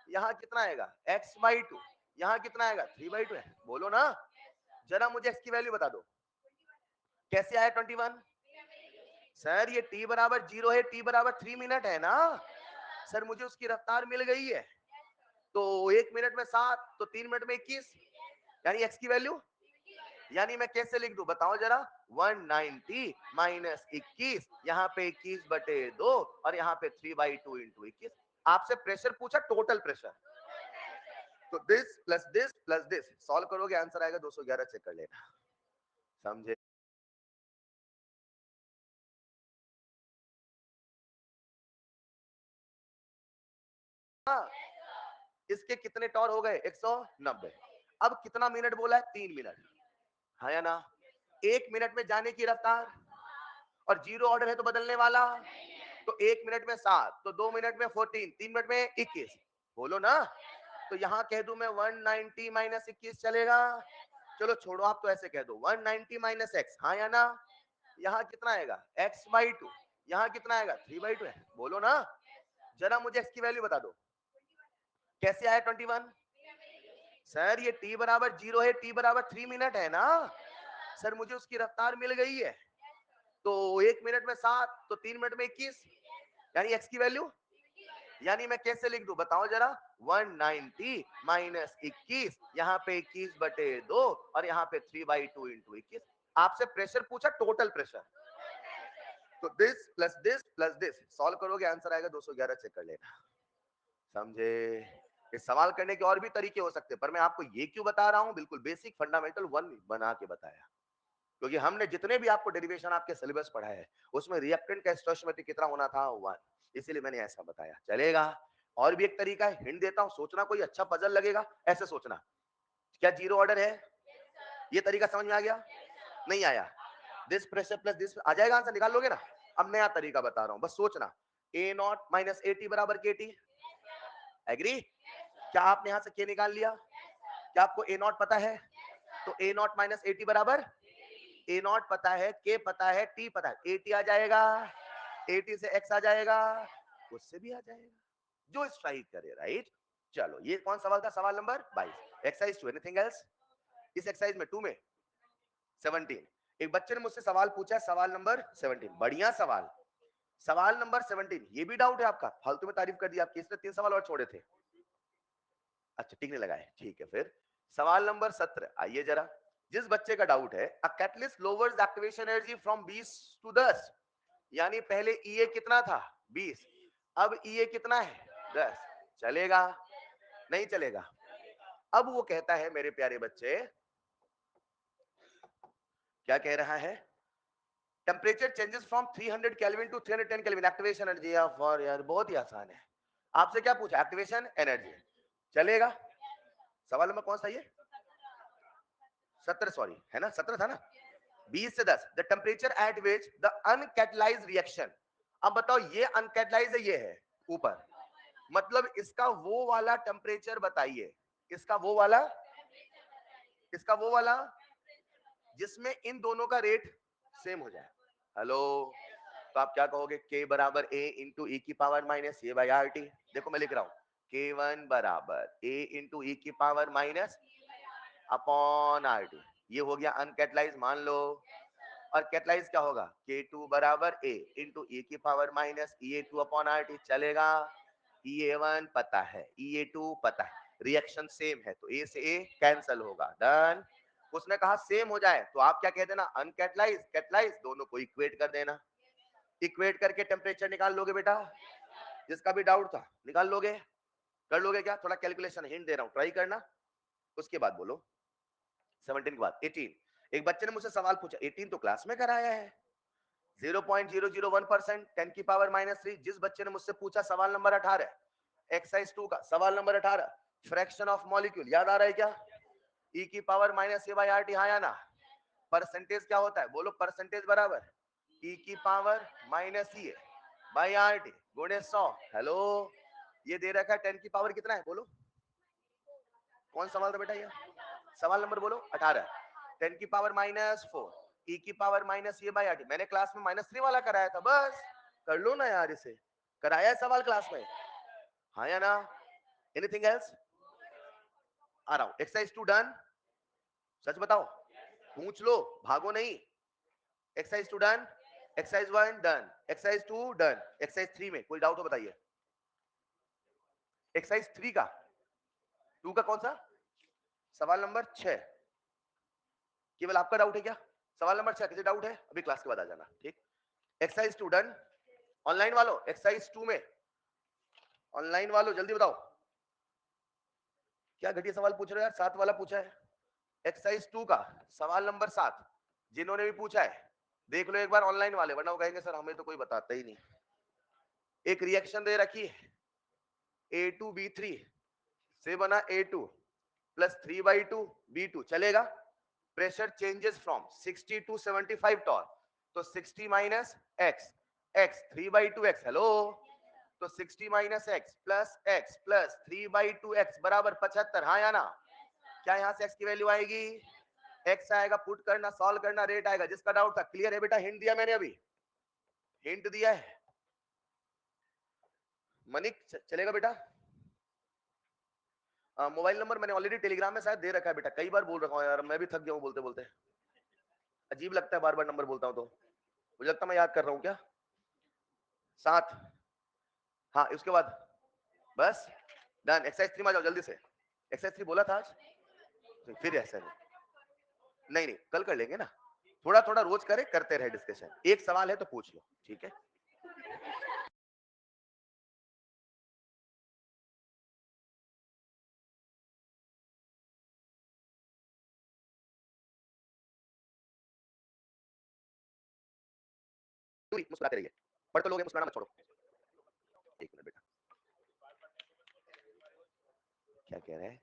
यहाँ कितना आएगा x/2, यहाँ कितना आएगा 3/2 है, बोलो ना। जरा मुझे x की वैल्यू बता दो, कैसे आया 21। सर ये t बराबर 0 है, t बराबर 3 मिनट है ना। सर मुझे उसकी रफ्तार मिल गई है, तो 1 मिनट में 7, तो 3 मिनट में 21, यानी x की वैल्यू, यानी मैं कैसे लिख दूं बताओ जरा, 190 माइनस 21, यहाँ पे 21/2 और यहाँ पे 3/2 इंटू 21। आपसे प्रेशर पूछा, टोटल प्रेशर, तो दिस प्लस दिस सॉल्व करोगे आंसर आएगा 211, चेक कर लेना, समझे। हाँ, इसके कितने टॉर हो गए 190। अब कितना मिनट बोला है, 3 मिनट, है या ना। 1 मिनट में जाने की रफ्तार, और जीरो ऑर्डर है तो बदलने वाला, तो 1 मिनट में 7, तो 2 मिनट में 14, 3 मिनट में 21, बोलो ना। तो यहां कह दूं मैं 190 माइनस 21 चलेगा, चलो छोड़ो आप तो ऐसे कह दो 190 माइनस एक्स, हाँ या ना। यहाँ कितना आएगा x/2, यहाँ कितना आएगा 3/2 है, बोलो ना। जरा मुझे x की वैल्यू बता दो, कैसे आया 21। सर ये t बराबर 0 है, t बराबर 3 मिनट है ना। सर मुझे उसकी रफ्तार मिल गई है, तो 1 मिनट में 7, तो 3 मिनट में 21, यानी x की वैल्यू, यानी मैं कैसे लिख दूं बताओ जरा, 190 माइनस 21, यहाँ पे 21/2 और यहाँ पे 3/2 इंटू 21। आपसे प्रेशर पूछा, टोटल प्रेशर, तो this plus this plus this solve करोगे आंसर आएगा 211, चेक कर लेना, समझे। इस सवाल करने के और भी तरीके हो सकते हैं, पर मैं आपको ये क्यों बता रहा हूं, बिल्कुल बेसिक फंडामेंटल 1 बना के बताया, क्योंकि हमने जितने भी आपको डेरिवेशन आपके सिलेबस पढ़ाए है उसमें रिएक्टेंट का स्टोइचोमेट्रिक कितना होना था 1, इसीलिए मैंने ऐसा बताया, चलेगा। और भी एक तरीका है, हिंट देता हूं, सोचना कोई अच्छा पजल लगेगा, ऐसे सोचना, क्या जीरो ऑर्डर है, ये तरीका समझ में आ गया, नहीं आया, दिस प्रेशर प्लस दिस आ जाएगा, आंसर निकाल लोगे ना। अब नया तरीका बता रहा हूं, बस सोचना, ए नॉट माइनस ए टी बराबर के टी, एग्री। क्या आपने यहां से के निकाल लिया, क्या आपको ए नॉट पता है, तो ए नॉट माइनस ए टी बराबर, ए नॉट पता है, के पता है, टी पता है, ए टी आ जाएगा, ए टी से एक्स आ जाएगा, उससे भी आ जाएगा, जो स्ट्राइक करे, राइट। चलो ये कौन सवाल था, सवाल नंबर 22, एक्सरसाइज 2, एनीथिंग एल्स। इस एक्सरसाइज में 2 में 17, एक बच्चे ने मुझसे सवाल पूछा है, सवाल नंबर 17, बढ़िया सवाल, सवाल नंबर 17, ये भी डाउट है आपका, फालतू में तारीफ कर दी आपकी, इसने 3 सवाल और छोड़े थे, अच्छा टिक नहीं लगाए, ठीक है। फिर सवाल नंबर 17, आइए जरा, जिस बच्चे का डाउट है, a catalyst lowers activation energy from 20 to 10, यानी पहले ईए कितना था 20, अब ईए कितना है 10, चलेगा नहीं चलेगा। अब वो कहता है मेरे प्यारे बच्चे, क्या कह रहा है, temperature changes from 300 kelvin to 310 kelvin, activation energy for, यार बहुत ही आसान है, आपसे क्या पूछा, एक्टिवेशन एनर्जी, चलेगा। सवाल नंबर कौन सा ये, 17 सॉरी, है ना 17 था ना, 20 से 10, the temperature at which the uncatalysed reaction, अब बताओ ये अनकैटलाइज है, ये है ऊपर, मतलब इसका वो वाला टेम्परेचर बताइए, इसका वो वाला, इसका वो वाला जिसमें इन दोनों का रेट सेम हो जाए, हेलो, तो आप क्या कहोगे, k बराबर a इंटू ई की power minus A by R T. देखो मैं लिख रहा हूँ, k1 बराबर a इंटू ई की power minus upon R T. ये हो गया अनकैटलाइज मान लो। और कैटलाइज क्या होगा, k2 बराबर a इंटू ई की power minus E2 upon R T. चलेगा, E1 पता है, E2 पता है, रिएक्शन सेम है तो A से A कैंसल होगा। डन। उसने कहा सेम हो जाए तो आप क्या कह देना, अनकैटलाइज कैटलाइज दोनों को इक्वेट कर देना। इक्वेट करके टेम्परेचर निकाल लोगे बेटा, जिसका भी डाउट था निकाल लोगे। कर लोगे क्या, थोड़ा कैलकुलेशन हिंट दे रहा हूं, ट्राई करना। उसके बाद बोलो 17 के बाद 18। एक बच्चे ने मुझसे सवाल पूछा, 18 तो क्लास में कराया है, 0.001%, 10 की पावर -3। जिस बच्चे ने मुझसे पूछा सवाल नंबर 18, एक्सरसाइज 2 का सवाल नंबर 18, फ्रैक्शन ऑफ मॉलिक्यूल, याद आ रहा है क्या, ई की पावर -a/rt, हाँ या ना। परसेंटेज क्या होता है, बोलो परसेंटेज बराबर ई की पावर -e/rt गुणे 100। हेलो, ये दे रखा है 10 की पावर कितना है, बोलो कौन सवाल था बेटा ये, सवाल नंबर बोलो 18, 10 की पावर -4 ई की पावर -a/rt। मैंने क्लास में -3 वाला कराया था, बस कर लो ना यार, इसे कराया है सवाल क्लास में, हाँ या ना। एनीथिंग एल्स, आ रहा हूं, एक्सरसाइज 2 डन, सच बताओ, पूछ लो, भागो नहीं। Exercise 2 done, exercise 1 done, exercise 2 done, exercise 3 में कोई डाउट हो बताइए। एक्सरसाइज 3 का, 2 का कौन सा, सवाल नंबर 6, केवल आपका डाउट है क्या, सवाल नंबर 6 किसी डाउट है, अभी क्लास के बाद आ जाना, ठीक। एक्सरसाइज 2 डन, ऑनलाइन वालों एक्सरसाइज 2 में, ऑनलाइन वालों जल्दी बताओ, क्या घटिया सवाल पूछ रहे हो यार, 7 वाला पूछा है, एक्सरसाइज 2 का सवाल नंबर 7, जिन्होंने भी पूछा है देख लो एक बार ऑनलाइन वाले, वरना वो कहेंगे सर हमें तो कोई बताता ही नहीं। एक रिएक्शन दे रखी है, A2B3 से बना A2 प्लस 3/2 B2, चलेगा। Pressure changes from 60 to 75 torr, तो 60 minus x, x 3/2 x, hello, तो 60 माइनस एक्स प्लस 3/2 एक्स बराबर 75, हाँ या ना। क्या यहाँ से एक्स की वैल्यू आएगी, एक्स आएगा, पुट करना, सॉल्व करना, रेट आएगा। जिसका डाउट था क्लियर है बेटा, हिंट दिया मैंने, अभी हिंट दिया है, मनिक चलेगा बेटा। मोबाइल नंबर मैंने ऑलरेडी टेलीग्राम में शायद दे रखा है बेटा, कई बार बोल रखा हूँ यार, मैं भी थक गया हूँ बोलते बोलते, अजीब लगता है बार बार नंबर बोलता हूँ तो, मुझे लगता है मैं याद कर रहा हूँ क्या, 7, हाँ उसके बाद बस डन। एक्सरसाइज 3 में आ जाओ जल्दी से, एक्सरसाइज 3 बोला था आज, फिर ऐसा नहीं नहीं कल कर लेंगे ना, थोड़ा थोड़ा रोज करे, करते रहे डिस्कशन, एक सवाल है तो पूछ लो, ठीक है। मुस्कुराते रहिए, पढ़ तो लोगे, मुस्कुराना मत छोड़ो। एक मिनट बेटा, क्या कह रहे हैं,